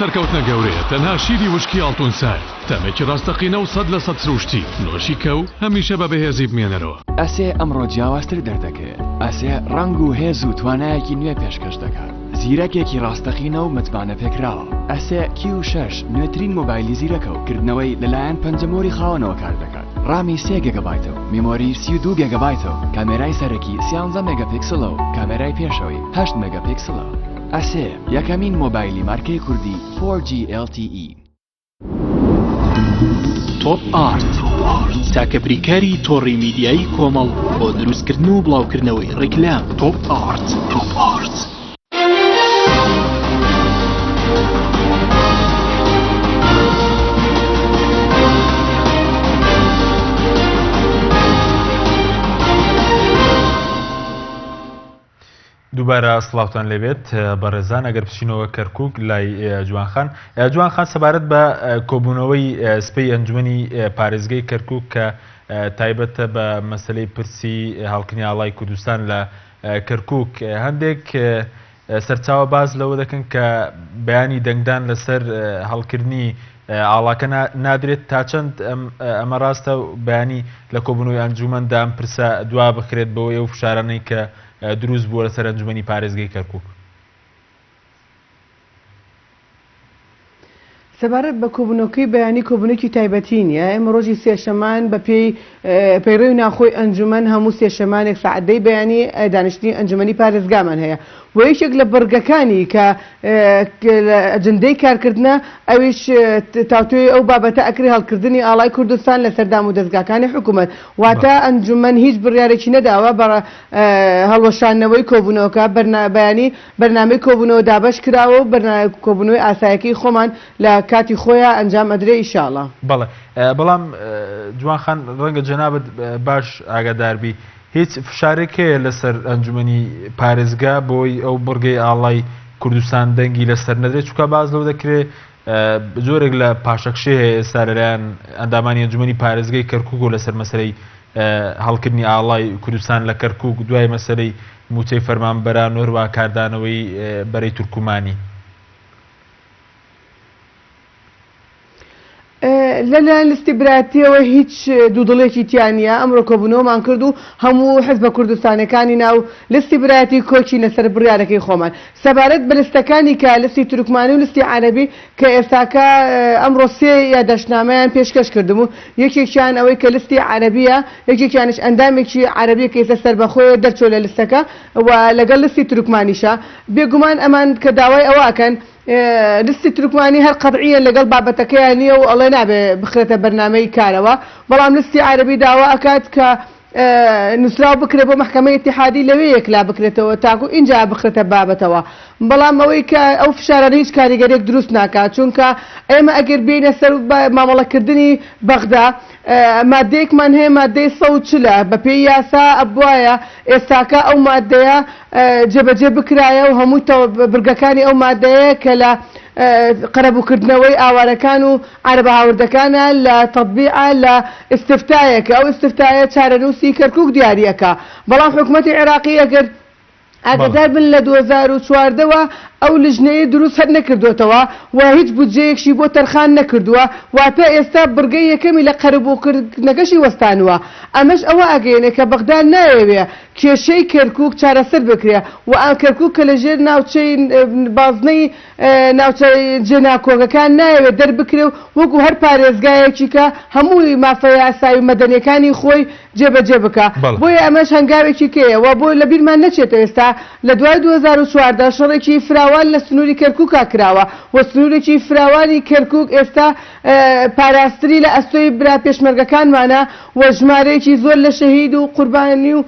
سەرکەوتنە گەورەیە تەنها شیری وشکی ئەڵتونسای تەمێکی ڕاستەقینە و 100% سروشتی نۆشی کە و هەمیشە بە بەهێزی بمێنەرەوە. ئەسێ ئەمڕۆ جیاوازتر دەردەکەوێت. ئەسێ ڕنگ و هێز و توانایەکی نوێ پێشکەش دەکات. زیرەکێکی ڕاستەقینە و متمانە پێکراوە. ئەسێ Q6 نوێترین مۆبایلی زیرەکە و کردنەوەی لەلایەن پەنجەمۆری خاوەنەوە کار دەکات. ڕامی 3 گیگابایتەوە، میمۆری 32 گیگابایتەوە، کامێرای سەرەکی 13 مێگاپیکسلە و کامێرای پێشەوەی 8 مێگاپیکسلە. ئەسێ یەکەمین مۆبایلی مارکەی کوردی 4G LTE. تۆپ ئارت تاکە بریکاری تۆڕی میدیایی کۆمەڵ بۆ دروستکردن و بڵاوکردنەوەی ڕیکلام. تۆپ ئارت. دووبارە سڵاوتان لەبێت بەڕێزان ئەگەر بچینەوە کەرکووک لای جوانخان. جوانخان سەبارەت بە کۆبوونەوەی سپەی ئەنجومەنی پارێزگای کەرکووک کە تایبەتە بە مەسەلەی پرسی هەڵکردنی ئاڵای کوردستان لە کەرکووک هەندێک سەرچاوە باز لەوە دەکەن کە بەیانی دەنگدان لەسەر هەڵکردنی ئاڵاکە نادرێت تا چەند ئەمە ڕاستە بەیانی لە کۆبوونەوەی ئەنجومەندا ئەم پرسە دوا بخرێت بەوە ئەو فشارانەی کە دروست بووە لەسەر ئەنجومەنی پارێزگای کەرکووک. سەبارەت بە کۆبوونەوەکەی بەیانی کۆبوونێکی تایبەتی نیە ئێمە ڕۆژی سێشەمان بە پەیڕێوی ناخۆی ئەنجومەن هەموو سێشەمانێک سەعەتەی بەیانی دانیشتنی ئەنجومەنی پارێزگامان هەیە و یەکێک لە بەرگەکانی کە ئەجندەی کارکردنە ئەویش تاوتوێ ئەو بابەتە ئەکری هەڵکردنی ئاڵای کوردستان لە سەردام و دەستگاکانی حکوومەت واتە ئەنجومەن هیچ بڕیارێکی نەداوە بە هەڵوەشانەوەی کۆبوونەوەکە بەیانی بەرنامەی کۆبوونەوە دابەش کراوە و کۆبوونەوەی ئاسایەکەی خۆمان لە کاتی خۆیان ئەنجام ئەدرێ ئیشاڵڵا. بەڵێ بەڵام جوانخان ڕەنگە جەنابەت باش ئاگاداربی هیچ فشارێک هەیە لەسەر ئەنجومەنی پارێزگا بۆی ئەو بڕگەی ئاڵای کوردستان دەنگی لەسەر نەدرێت چونکە باز لەو دەکرێت زۆرێک لە پاشەکشێ هەیە ئێستا لەلایەن ئەندامانی ئەنجومەنی پارێزگای کەرکووک و لەسەر مەسەلەی هەڵکردنی ئاڵای کوردستان لە کەرکووک دوای مەسەلەی موچەی فەرمانبەران و هەروە کاردانەوەی بەرەی تورکمانی. لەلایەن استیبراتیەوە هیچ دوودڵێکی تیانە ئەمڕۆ کۆبوونەوەمان کرد و هەموو حزبە کوردستانەکانی ناو لستی برایەتی کۆچی لەسەر بڕیارەکەی خۆمان سەبارەت بە لستەکانی کە لستی تورکمانی و لستی عەرەبی کە ئێستاکە ئەمڕۆ سێ یادەشتنامەیان پێشکەش کردم و یەکێکیان ئەوەی کە لستی عەرەبیە یەکێکیانش ئەندامێکی عەرەبی کە ئێستا سەربەخۆی دەرچۆ لە لستەکە و لەگەڵ لستی تورکمانیشە بێگومان ئەمان کە داوای ئەوەکەن لستی تورکمانی هەر قەدعیە لەگەڵ بابەتەکەیان نییە و ئەڵێ نابێ بخرێتە بەرنامەی کارەوە بەڵام لستی عەرەبی داوا ئەکات کە نووسراو بکرێت بۆ محکەمەی ئیتیحادی لەوێ یەکلا بکرێتەوە تاکو اینجا بخرێتە بابەتەوە بەڵام ئەوەی کە ئەو فشارە هیچ کاریگەرێک دروست ناکات چونکە ئێمە ئەگەر بینە سەر مامەڵەکردنی بەغدا مادەیەکمان هەیە مادەی 140 بە پێی یاسا ئەبوایە ئێستاکە ئەو مادەیە جێبەجێ بکرایە و هەموو برگەکانی ئەو مادەیە کە لە قەرەبووکردنەوەی ئاوارەکان و عەرەبە هاوردەکانە لە تەطبیعە لە ئستفتایەکە ئەو ئستفتایە چارەنووسی کەرکووک دیاریەکە بەڵام حکوومەتی عێراقی ئەگەر ئاگادار بن لە 2014ەوە ئەو لژنەیە دروست هەر نەکردوێتەوە و هیچ بودجەیەکشی بۆ تەرخان نەکردووە واتە ئێستا بڕگەی یەکەمی لە قەرەبووکردنەکەشی وەستانوە ئەمەش ئەوە ئەگەینێ کە بەغدا نایەوێ کێشەی کەرکووک چارەسەر بکرێ و ئەم کەرکووک کە لەژێر ناوچەی بازنەی ناوچەی جێناکۆگەکان نایەوێت دەربکرێ و وەکو هەر پارێزگایەکی کە هەمووی مافەی یاسایی و مەدەنیەکانی خۆی جێبەجێ بکە بۆیە ئەمەش هەنگاوێکی کێیە و بۆ لە بیرمان نەچێتە ئێستا لە دوای 2014 شەڕێکی فراوان لە سنووری کەرکووکا کراوە و سنوورێکی فراوانی کەرکووک ئێستا پاراستری لە ئەستۆی برا پێشمەرگەکانمانە و ژمارەیەکی زۆر لە شەهید و قوربانی و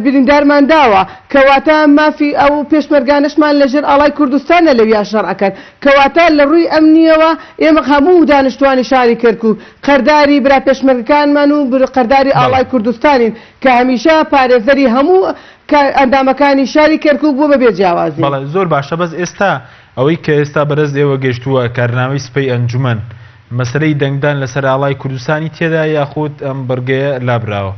بریندارمان داوە کەواتە مافی ئەو پێشمەرگانشمان لەژێر ئاڵای کوردستانە لەویا شەڕەکەن کەواتە لە ڕووی ئەمنیەوە ئێمە هەموو دانیشتوانی شاری کەرکووک قەرداری برا پێشمەرگەکانمان و قەرداری ئاڵای کوردستانین کە هەمیشە پارێزەری هەموو ئەندامەکانی شاری کەرکووک بوو بەبێ جیاوازی. بەڵێ زۆر باشە بەس ئێستا ئەوەی کە ئێستا بەرز ئێوە گەشتووە کارنامەی سپەی ئەنجومەن مەسەلەی دەنگدان لەسەر ئاڵای کوردستانی تێدا یاخود ئەم بەرگەیە لابراوە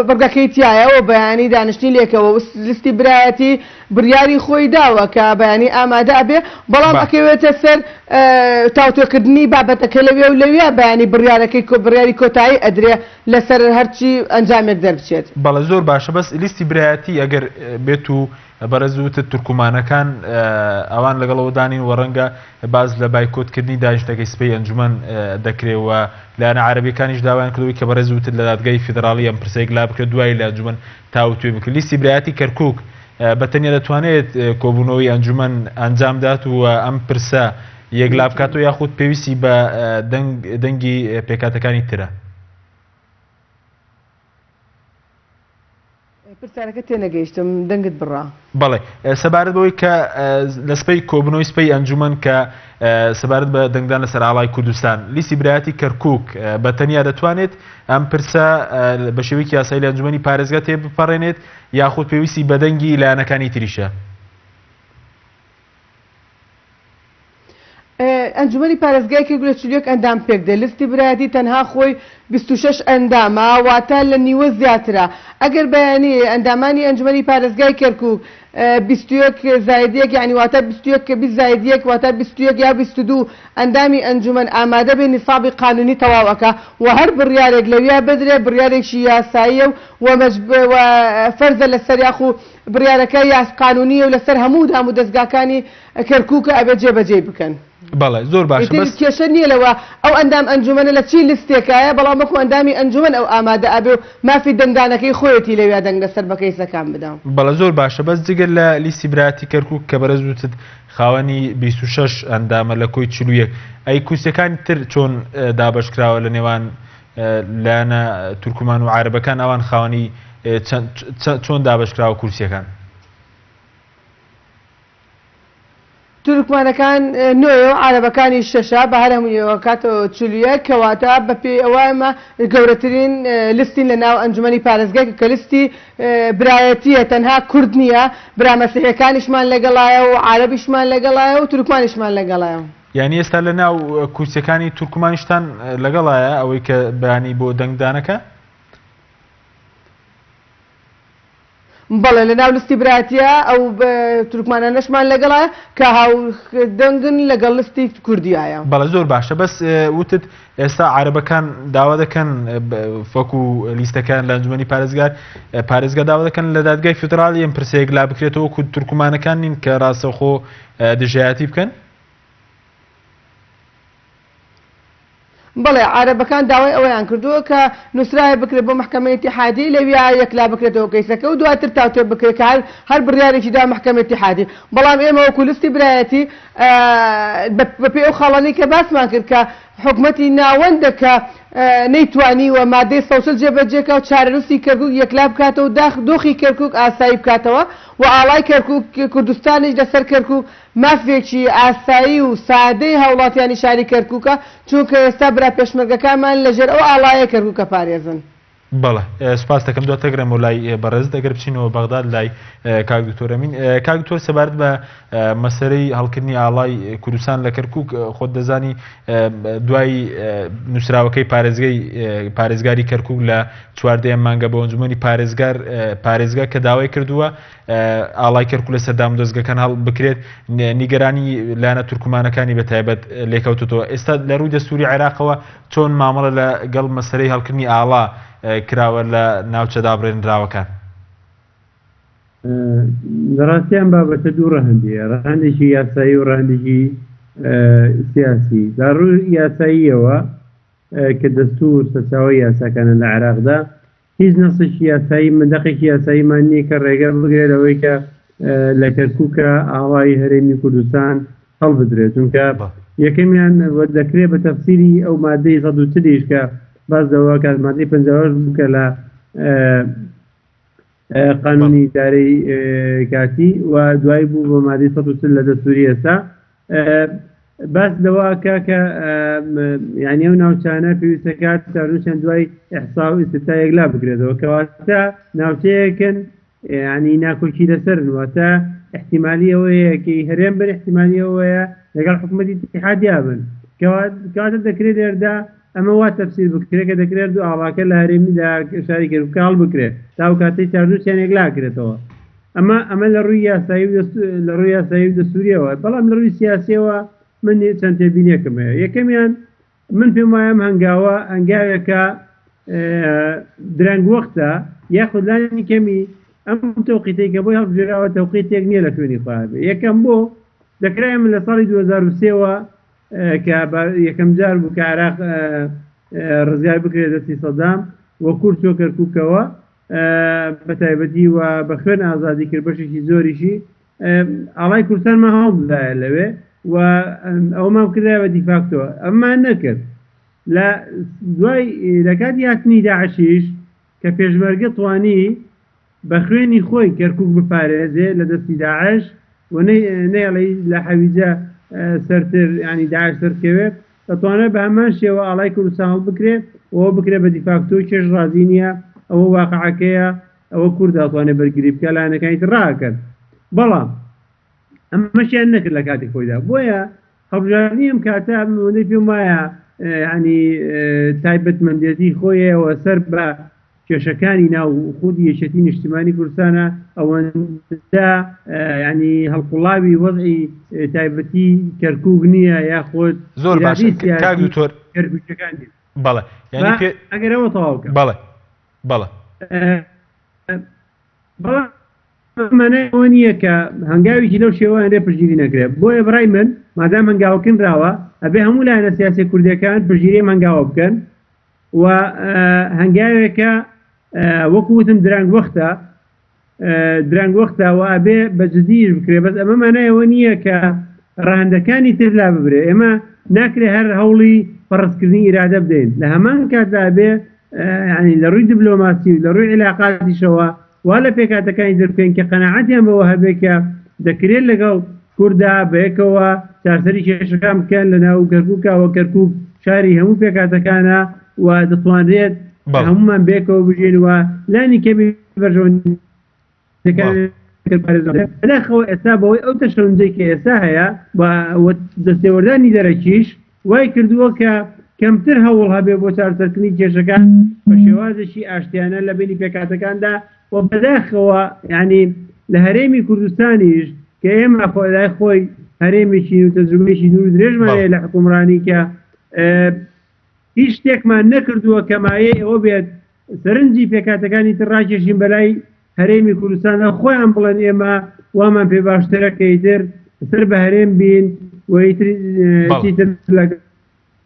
بەرگەکەی تایەوە بەیانی دانیشتنی لێکەوە لیستی برایەتی بڕیاری خۆی داوە کە بەیانی ئامادە ئەبێ بەڵام ئەکەوێتە سەر تاوتۆکردنی بابەتەکە لەوێ و لەوێ بەیانی بڕیارەکەی بڕیاری کۆتایی ئەدرێ لەسەر هەرچی ئەنجامێک دەربچێت. بەڵێ زۆر باشە بەس لیستی برایەتی ئەگەر بێت و بەرەزوتە تورکمانەکان ئەوان لەگەڵەوە دانین وەڕەنگە باز لە بایکۆتکردنی دانیشتەکەی سپەی ئەنجومەن دەکرێتەوە لایەنە عەرەبیەکانیش داوایان کردەوەی کە بەڕێزوتر لە دادگای فیدراڵی ئەم پرسەیەک لا بکرێت دوای لە ئەنجومەن تاوتوێ بکرێت. لیستی برایەتی کەرکووک بەتەنیا دەتوانێت کۆبوونەوەی ئەنجومەن ئەنجامدات و ئەم پرسە یەکلا بکاتەوە یاخود پێویستی بە دەنگی پێکاتەکانی ترە. پرسیارەکە تێنەگەیشتم دەنگت بڕا. بەڵێ سەبارەت بەوەی کە لە سپەی کۆبنەوەی سپەی ئەنجومەن کە سەبارەت بە دەنگدان لەسەر ئاڵای کوردستان لیستی برایەتی کەرکووک بەتەنیا دەتوانێت ئەم پرسە بە شێوەیەکی یاسایی لە ئەنجومەنی پارێزگا تێ بپەڕێنێت یاخود پێویستی بە دەنگی لایەنەکانی تریشە. ئەنجومەنی پارێزگایەکی گولە چلیۆک ئەندام پێک دێ لستی برایەتی تەنها خۆی 26 ئەندامە واتە لە نیوە زیاترە ئەگەر بەیانی ئەندامانی ئەنجومەنی پارێزگای کەرکووک 21 زایدیەک یعنی واتە 21 کە 20 زایدیەک واتە 21 یا 22 ئەندامی ئەنجومەن ئامادە بێ نیسابی قانونی تەواوەکە و هەر بڕیارێک لەویا بدرێ بڕیارێکی یاساییە و فەرزە لەسەر یاخو بڕیارەکە یاس قانونیە و لەسەر هەموو دەستگاکانی کەرکووکە ئەبێ جێبەجێ بکەن. بەڵێ زۆر باشە بەس کێشە نییە لەوە ئەو ئەندام ئەنجومەنە لە چی لستێکایە بەڵام وەکو ئەندامی ئەنجومەن ئەو ئامادە ئەبێ و مافی دەنگدانەکەی خۆیەتی لەویا دەنگ لەسەر بە کەیسەکان بدەم. بەڵێ زۆر باشە بەس جگەر لە لیستی برایەتی کەرکووک کە بەرەز وتت خاوەنی 26 ئەندامە لە کۆی 41 ئەی کوسەکانی تر چۆن دابەشکراوە لە نێوان لایەنە تورکمان و عارەبەکان ئەوان خاوەنی چۆن دابەشکراوە کورسیەکان؟ تورکمانەکان نوێ و عارەبەکانی شەشە بە هەر هەموویەوە کاتەوە چلیە کەواتە بەپێی ئەوەمە گەورەترین لیستین لە ناو ئەنجومەنی پارێزگای کە لیستی برایەتیە تەنها کورد نییە برامەسیحیەکانیشمان لەگەڵایە و عارەبیشمان لەگەڵایە و تورکمانیشمان لەگەڵایە. یعنی ئێستا لە ناو کورسەکانی تورکمانیشتان لەگەڵایە ئەوەی کە بەیانی بۆ دەنگدانەکە؟ بەڵێ لە ناو لستی برایەتیە ئەو تورکمانانەشمان لەگەڵایە کە هاودەنگن لەگەڵ لستی کوردیایە. بەڵێ زۆر باشە بەس وتت ئێستا عارەبەکان داوا دەکەن فەکو لیستەکان لە ئەنجومەنی پارێزگا داوا دەکەن لە دادگای فیدراڵی ئەم پرسەیەک لا بکرێتەوە وەکو تورکمانەکان نین کە ڕاستەوخۆ دژایەتی بکەن؟ بەڵێ عارەبەکان داوای ئەوەیان کردووە کە نووسرایە بکرێت بۆ محکەمەی اتحادی لەویا یەکلا بکرێتەوە کەیسەکە و دواتر تاوتێ بکرێت کە هەر بڕیارێکی دا محکەمەی اتحادی بەڵام ئێمە وەکو لیستی برایەتی بەپێی ئەو خاڵانەی کە باسمان کرد کە حکومەتی ناوەندە کە نەیتوانی و مادەی 100 جێبەجێکە و چارەنووسی کەرکووک یەکلا بکاتەوە و دۆخی کەرکووک ئاسایی بکاتەوە و ئاڵای کەرکووک کوردستانیش لەسەر کەرکووک مافێکی ئاسایی و سادەی هاوڵاتیانی شاری کەرکووکە چونکە ئێستا برا پێشمەرگەکانمان لەژێر ئەو ئاڵایە کەرکووکە پارێزن. بەڵێ سپاس دەکەم دواتە گرم و لای بەڕێز دەگەر بچینەوە بەغداد لای کاک دکتۆر ئەمین. کاک دکتۆر سەبارەت بە مەسەرەی هەڵکردنی ئاڵای کوردستان لە کەرکووک خۆت دەزانی دوای نووسراوەکەی پارێزگاری کەرکووک لە 14 مانگە بە ئەنجومەنی پارێزگا کە داوای کردووە ئاڵای کەرکووک لە سەردام دەستگاکان هەڵ بکرێت نیگەرانی لایەنە تورکمانەکانی بەتایبەت لێکەوتوتەوە. ئێستا لە ڕووی دەستوری عێراقەوە چۆن مامەڵە لەگەڵ مەسەرەی هەڵکردنی ئاڵا کراوە لە ناوچەدا بڕێنراوەکان؟ لەڕاستیان بابەتە دوو ڕەهەندیە، ڕەهەندێکی یاسایی و ڕەهەندێکی سیاسی. دا ڕووی یاساییەوە کە دەستور سەرچاوەی یاساکانە لە عێراقدا هیچ نەسێکی یاسایی مندەقێکی یاساییمان نییە کە ڕێگە بگرێت ئەوەی کە لە کەرکووکە ئاڵای هەرێمی کوردستان هەڵبدرێت چونکە یەکەمیان دەکرێت بە تەفسیری ئەو مادەی 130 کە باز دەوە کە مادەی 50 بکە لە قانونی دارەی کاتی و دوای بوو بۆ مادەی 130 لە دەستوری ئێستا باس دەواکە کە یعنی ئەو ناوچانە پێویستە کات چارنووسیان دوای ئەحسا و ئیستیتایەک لا بکرێتەوە کەواتە ناوچەیەکن ینی ناکۆکی لەسەرن واتە احتیمالی ئەوەیە کە هەرێم بن احتیمالی ئەوەیە لەگەڵ حکومەتی اتحادیا بن کەواتە دەکرێت دێردا ئەمە وا تەفسیر بکرێت کە دەکرێت دوو ئاڵاکە لە هەرێمی لە شاری کەرکووک هەڵ بکرێت تاو کاتەی چارنووسیانێک لا کرێتەوە. ئەمە لە ڕووی یاسایی و دەستوریەوە. بەڵام لە ڕووی سیاسیەوە من چەند تێبینیەکەم هەیە. یەکەمیان من پێم وایە هەنگاوە هەنگاوێکە درەنگ وەختە یاخود لانی کەمی ئەم تەوقیتەی کە بۆی هەڵبژێراوە تەوقیتێک نییە لە خوێنی خواابێ. یەکەم بۆ دەکرای من لە ساڵی 2023ەوە کە یەکەم جار بوو کە عێراق ڕزگار بکرێت دەستی سەدام وە کورد چۆ کەرکووکەوە بە تایبەتی و بە خوێن ئازادی کرد بەشێکی زۆریشی ئاڵای کوردستانمان هەڵبدایە لەوێ و ئەومان کردایە بە دیفاکتەوە ئەممان نەکرد. لە دوای لە کاتی هاتنی داعشیش کە پێشمەرگە توانی بە خوێنی خۆی کەرکووک بپارێزێ لە دەستی داعش و نەیڵی لە حەویجە سەرتر ینی داعش سەرکەوێت دەتوانێت بە هەمان شێوە ئاڵای کوردستان هەڵ بکرێت ئەوە بکرێت بە دیفاکتۆ کێش ڕازی نییە ئەوە واقعەکەیە ئەوە کورد دەتوانێت بەرگری بکە لایەنەکانی ڕاکرد. بەڵام ئەمەشیان نەکرد لە کاتی خۆیدا بۆیە هەڵبژاردننی ئەم کاتە ئەوەندەی پێم وایە ینی تایبەتمەندێتی خۆیەوە سەر بە کێشەکانی ناو خودی یەکێتی نیشتیمانی کوردستانە ئەوەندە ینی هەڵقوڵاوی وەزعی تایبەتی کەرکووک نییە یاخۆت زۆر باش کاک دوکتۆر کەرکووچەکانی بەڵێ ئەگەرەوە تەواوکە بەڵێ بەڵێ مانەوە نییە کە هەنگاویی لەو شێوەیان لێ پشگیری نەکرێت بۆیە بڕای من مادام هەنگاوەکردراوە ئەبێ هەموو لایەنە سیاسی کوردەکان پشگیری هەنگاوە بکەن و هەنگاوێکە وەکوتم درەنگ وەختە و ئەبێ بەجددیش بکرێ بەس ئەمە مانایەوە نییە کە ڕاهەندەکانی تر لا ببرێ ئێمە ناکرێ هەر هەوڵی پەڕستکردنی ئیرادە بدەین لە هەمان کاتدا بێ ینی لە ڕووی دیبلۆماسی و لە ڕووی علاقاتیشەوە وا لە پێکاتەکانی دەرکەین کە قەناعەتیان بەوە هەبێکە دەکرێت لەگەڵ کووردا بەیەکەوە چارسەری کێشەکان بکەن لە ناو کەرکووکەوە کەرکووک شاری هەموو پێکاتەکانە و دەتوانرێت هەمومان بێکەوە بژێن وە لانی کەمی بەرژەوەداخەوە ئێستا بەوەی ئەو تەشەنجەی کە ئێستا هەیە دەستێوەردانی دەرەکیش وای کردووە کە کەمتر هەوڵ هەبێ بۆ چارسەرکردنی کێشەکان بە شێوازێکی ئاشتیانە لە بینی پێکاتەکاندا و بەداخەوە ینی لە هەرێمی کوردستانیش کە ئێمە خۆلای خۆی هەرێمێکی و تەجروبەیەکی دوور درێژمانەیە لە حکومڕانی کە هیچ شتێکمان نەکردووە کەمایە ئەوە بێت سەرنجی پێکاتەکانی تر ڕاکێشین بەلای هەرێمی کوردستانە خۆیان بڵێن ئێمە وامان پێ باشترە کە ئیتر سەر بە هەرێم بین ویتر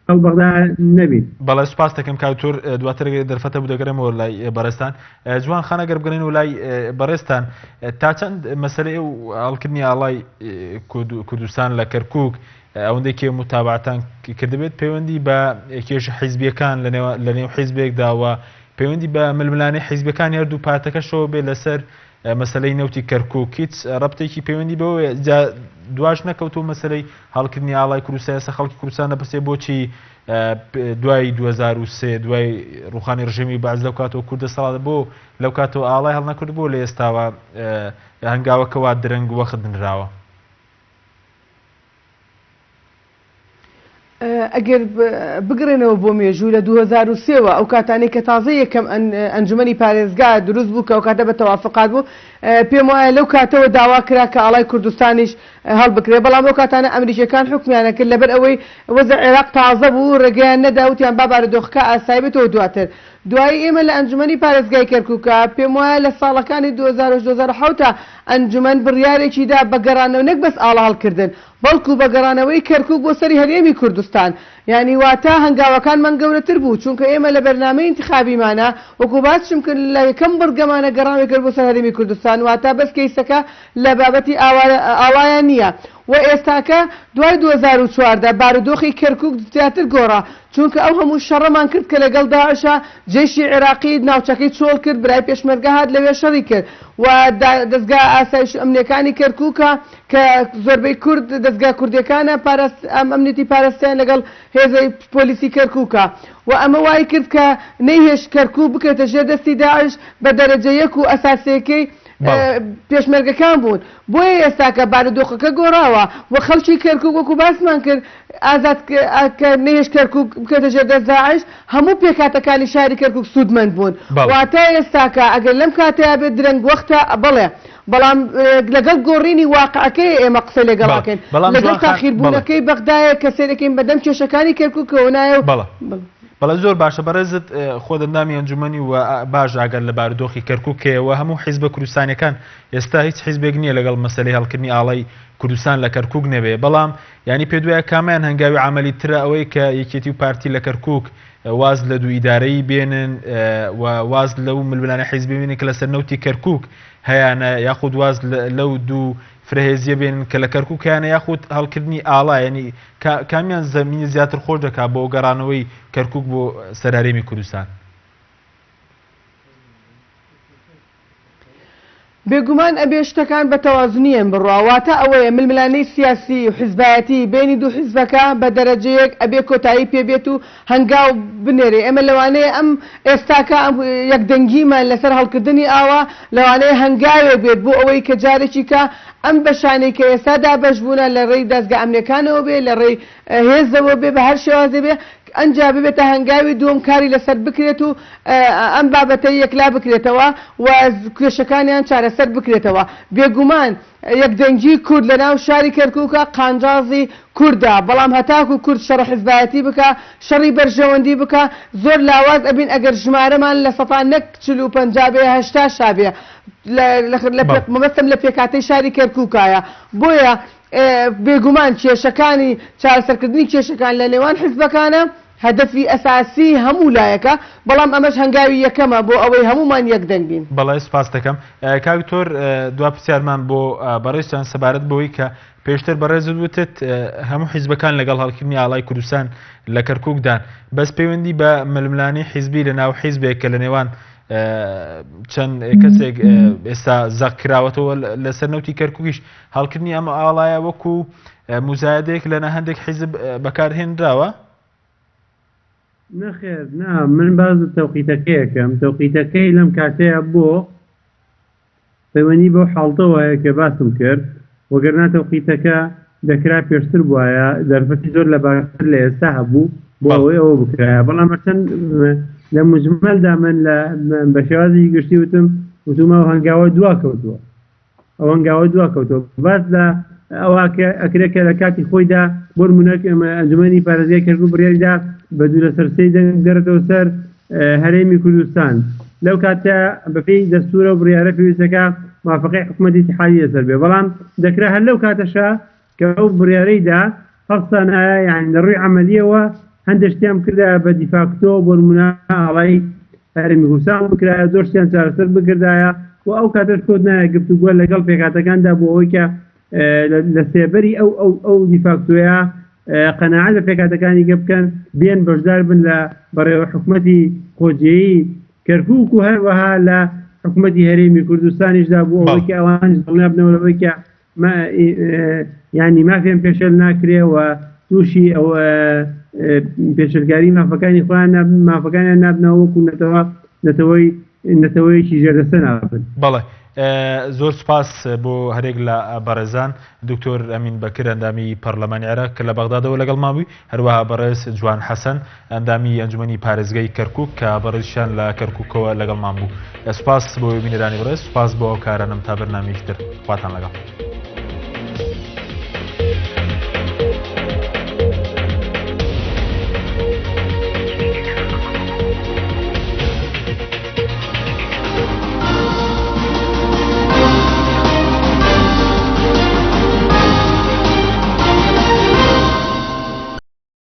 بەغدا نەبین. بەڵێ سوپاس دەکەم کاوتور دواتر دەرفەتە بوو دەگەرێمەوە لای بەڕێستان جوان خانە گەر بگەڕێن و لای بەڕێستان تا چەند مەسەلەی و هەڵکردنی ئاڵای کوردستان لە کەرکووک ئەوەندەی کێ متابعەتان کردبێت پەیوەندی بە کێشە حیزبیەکان لە نێو حیزبێکداوە پەیوەندی بە ململانەی حیزبەکانی هەردوو پاتەکەشەوە بێ لەسەر مەسلەی نەوتی کەرکووک هیچ ڕەبتێکی پەیوەندی بەوە دواش نەکەوتو مەسلەی هەڵکردنی ئاڵای کوردستان ئێستا خەڵکی کوردستان دەپرسێ بۆچی دوای 2003 دوای ڕوخانی ڕژێمی باز لەو کاتەوە کوردستان بۆ لەو کاتەوە ئاڵای هەڵ نەکرد بۆ لە ئێستاوە هەنگاوەکەوا درەنگ وەخت نراوە. ئەگەر بگرێنەوە بۆ مێژوو لە 2003ەوە ئەو کاتانەی کە تازە یەکەم ئەنجومەنی پارێزگا دروست بوو کە ئەو کاتە بە تەوافقات بوو پێم وایە لەو کاتەوە داوا کرا کە ئاڵای کوردستانیش هەڵبکرێ بەڵام ئەو کاتانە ئەمریکیەکان حکمیانە کرد لەبەر ئەوەی وەزە عێراق تازە بوو ڕێگەیان نەداوتیان با بارودۆخەکە ئاسایی بێتەوە دواتر دوای ئێمە لە ئەنجومەنی پارێزگای کەرکووکە پێم وایە لە ساڵەکانی 2007 ئەنجومەن بڕیارێکی دا بەگەڕانەوە نەک بەس ئاڵا هەڵکردن بەڵکو بەگەڕانەوەی کەرکووک بۆ سەری هەرێمی کوردستان یعنی واتە هەنگاوەکانمان گەورەتر بوو چونکە ئێمە لە بەرنامەی انتخابیمانە وەکو باسشم کرد لە یەکەم بڕگەمانە گەڕاوی کرد بۆ سەر هەرێمی کوردستان واتە بەس کەیسەکە لە بابەتی ئاوایان نییە و ئێستاکە دوای 2014 بارودۆخی کەرکووک زیاتر گۆڕا چونکە ئەو هەموو شەڕەمان کرد کە لەگەڵ داعشە جێشی عێراقی ناوچەکەی چۆڵ کرد برای پێشمەرگە هات لەوێ شەڕی کرد و دەستگا ئاسایش ئەمنیەکانی کەرکووکە کە زۆربەی کورد دەستگا کوردەکانە ئەمنیەتی پاراستیان لەگەڵ هێزەی پۆلیسی کەرکووکە و ئەمە وای کرد کە نەیهێش کەرکووک بکرێتە ژێر دەستی داعش بە دەرەجە یەک و ئەساسیەکەی پێشمەرگەکان بوون بۆیە ئێستاکە بارودۆخەکە گۆڕاوە و خەڵکی کەرکووک وەکو باسمان کرد ئازاد کە نەیهێش کەرکووک بکرێتە ژێر دەست داعش هەموو پێکاتەکانی شاری کەرکووک سوودمەند بوون واتە ئێستاکە ئەگەر لەم کاتەیە بێت درەنگ وەختە بڵێ بەڵام لەگەڵ گۆڕینی واقعەکەی ئێمە قسە لەگەڵاکەین لەگەڵ تاخیربوونەکەی بەغدایە کە سێرەکەین بەدەم کێشەکانی کەرکووکەوە نایە بەڵێ زۆر باشە بەڕێزت خۆ دەندامی ئەنجومەنی و باش ئەگەر لە بارودۆخی کەرکووکەوە هەموو حیزبە کوردستانیەکان ئێستا هیچ حیزبێک نییە لەگەڵ مەسەلەی هەڵکردنی ئاڵای کوردستان لە کەرکووک نەبێ بەڵام ینی پێ دوایە کامیان هەنگاوی عملی ترە ئەوەی کە یەکێتی و پارتی لە کەرکووک واز لە دوو ئیدارەی بێنن و واز لەو ململانە حیزبی بێنن کە لەسەر نەوتی کەرکووک هەیەە یاخود واز لەو دوو فرەهێزیە بێنن کە لە کەرکووکیانە یاخود هەڵکردنی ئاڵا ینی کامیان زەمینی زیاتر خۆش دەکات بۆ گەڕانەوەی کەرکووک بۆ سەرهەرێمی کوردستان. بێگومان ئەبێ شتەکان بە تەوازنیان بڕواواتە ئەوەیە ململانەی سیاسی و حیزبایەتی بینی دوو حیزبەکە بە دەرەجەیەک ئەبێ کۆتایی پێبێت و هەنگاو بنێرێ ئێمە لەوانەیە ئەم ئێستاکە یەکدەنگیمان لەسەر هەڵکردنی ئاوا لەوانەیە هەنگاوێ بێت بۆ ئەوەی کە جارێکی کە ئەم بەشانەی کە ئێستادا بەشبوونە لە ڕێی دەستگا ئەمنیەکانەوە بێ لە ڕێی هێزەوە بێ بە هەر شێوازێ بێ ئەنجا ببێتە هەنگاوی دووەم کاری لەسەر بکرێت و ئەم بابەتەی یەکلا بکرێتەوە و کێشەکانیان چارەسەر بکرێتەوە بێگومان یەکدەنگی کورد لە ناو شاری کەرکووکە قانجازی کووردا بەڵام هەتاکو کورد شەڕ حیزبایەتی بکە شەڕی بەرژەوەندی بکە زۆر لاواز ئەبین ئەگەر ژمارەمان لە سەتان نەک 45 بێ 80 شابێ مەمەستم لە پێکاتەی شاری کەرکووکایە بۆیە بێگومان کێشەکانی چارەسەرکردنی کێشەکان لە نێوان حیزبەکانە هەدەفی ئەساسی هەموو لایەکە بەڵام ئەمەش هەنگاوی یەکەمە بۆ ئەوەی هەمومان یەکدەنگ بین. بەڵێ سپاس دەکەم کاکتۆر دوا پرسیارمان بۆ بەڕێزتان سەبارەت بەوەی کە پێشتر بەڕێزت وتت هەموو حیزبەکان لەگەڵ هەڵکردنی ئاڵای کوردستان لە کەرکووکدان بەس پەیوەندی بە ململانی حیزبی لە ناو حیزبێک کە لە نێوان چەند کەسێک ئێستا زەقکراوەتەوە لەسەر نەوتی کەرکووکیش هەڵکردنی ئەمە ئاڵایە وەکو موزایدێک لەنە هەندێک حیزب بەکارهێنراوە؟ نەخێر نا من باز تەوقیتەکەیەکەم تەوقیتەکەی لەم کاتەیە بۆ پەیوەندی بۆ حاڵتەوەیە کە باسم کرد وەگەرنا تەوقیتەکە دەکرا پێشتر بواە دەرفەتی زۆر لە باشتر لە ئێستا هەبوو بۆ ئەوەی ئەوە بکرایە بەڵام چەند لە مجمەلدا من بە شێوازی گشتی وتمە هەنگاوە دواکەوتووە ئەو هەنگاوە دواکەوتەوە باس لە ئەوە ئەکرێکە لە کاتی خۆیدا بۆ نمونەک ئەنجومەنی پارێزگای کەرکووک بڕیاریدا بە دوو لە سەرسەی دەرەوە سەر هەرێمی کوردستان لەو کاتە بەپێی دەستورە و بڕیارە پێویستەکە موافقەی حکوومەتی اتحادیە لەسەر بێ بەڵام دەکرا هەر لەو کاتەشە کە ئەو بڕیارەیدا هەڵسان یعنی لە ڕووی عەمەلیەوە هەندێک شتیان کردە بە دیفاکتۆ بۆ نمونە ئاڵای هەرێمی کوردستان بکرایە زۆر شتیان چارەسەر بکردایە و ئەو کاتەش کۆت نایە گفتوگۆ لەگەڵ پێکاتەکاندا بۆ ئەوەی کە لە سێبەری ئەو دیفاکتۆیە قەناعەت بە پێکاتەکانی گە بکەن بێن بەشدار بن لە بەڕێوە حکوومەتی خۆجێیی کەرکووک و هەروەها لە حکوومەتی هەرێمی کوردستانیشدا بۆ ئەوەی کە ئەوانش دڵنیا بنەوە لەوەی کە ینی مافیان پێشەل ناکرێ و تووشی ئەو پێشەلگاری مافەکانی خۆیان مافەکانیان نابنەوە وەکو نەتەوەیەکی ژێردەسەر نابن. بەڵێ زۆر سپاس بۆ هەرێک لە بەڕێزان دکتۆر ئەمین بەکر ئەندامی پەرلەمانی عێراق کە لە بەغدادەوە لەگەڵ مابووی هەروەها بەڕێز جوان حەسەن ئەندامی ئەنجومەنی پارێزگای کەرکووک کە بەڕێزشان لە کەرکووکەوە لەگەڵ مابوو. سپاس بۆ بینەرانی بەڕێز سپاس بۆ ئەو کارانم تا بەرنامەیەکی تر خواتان لەگەڵ.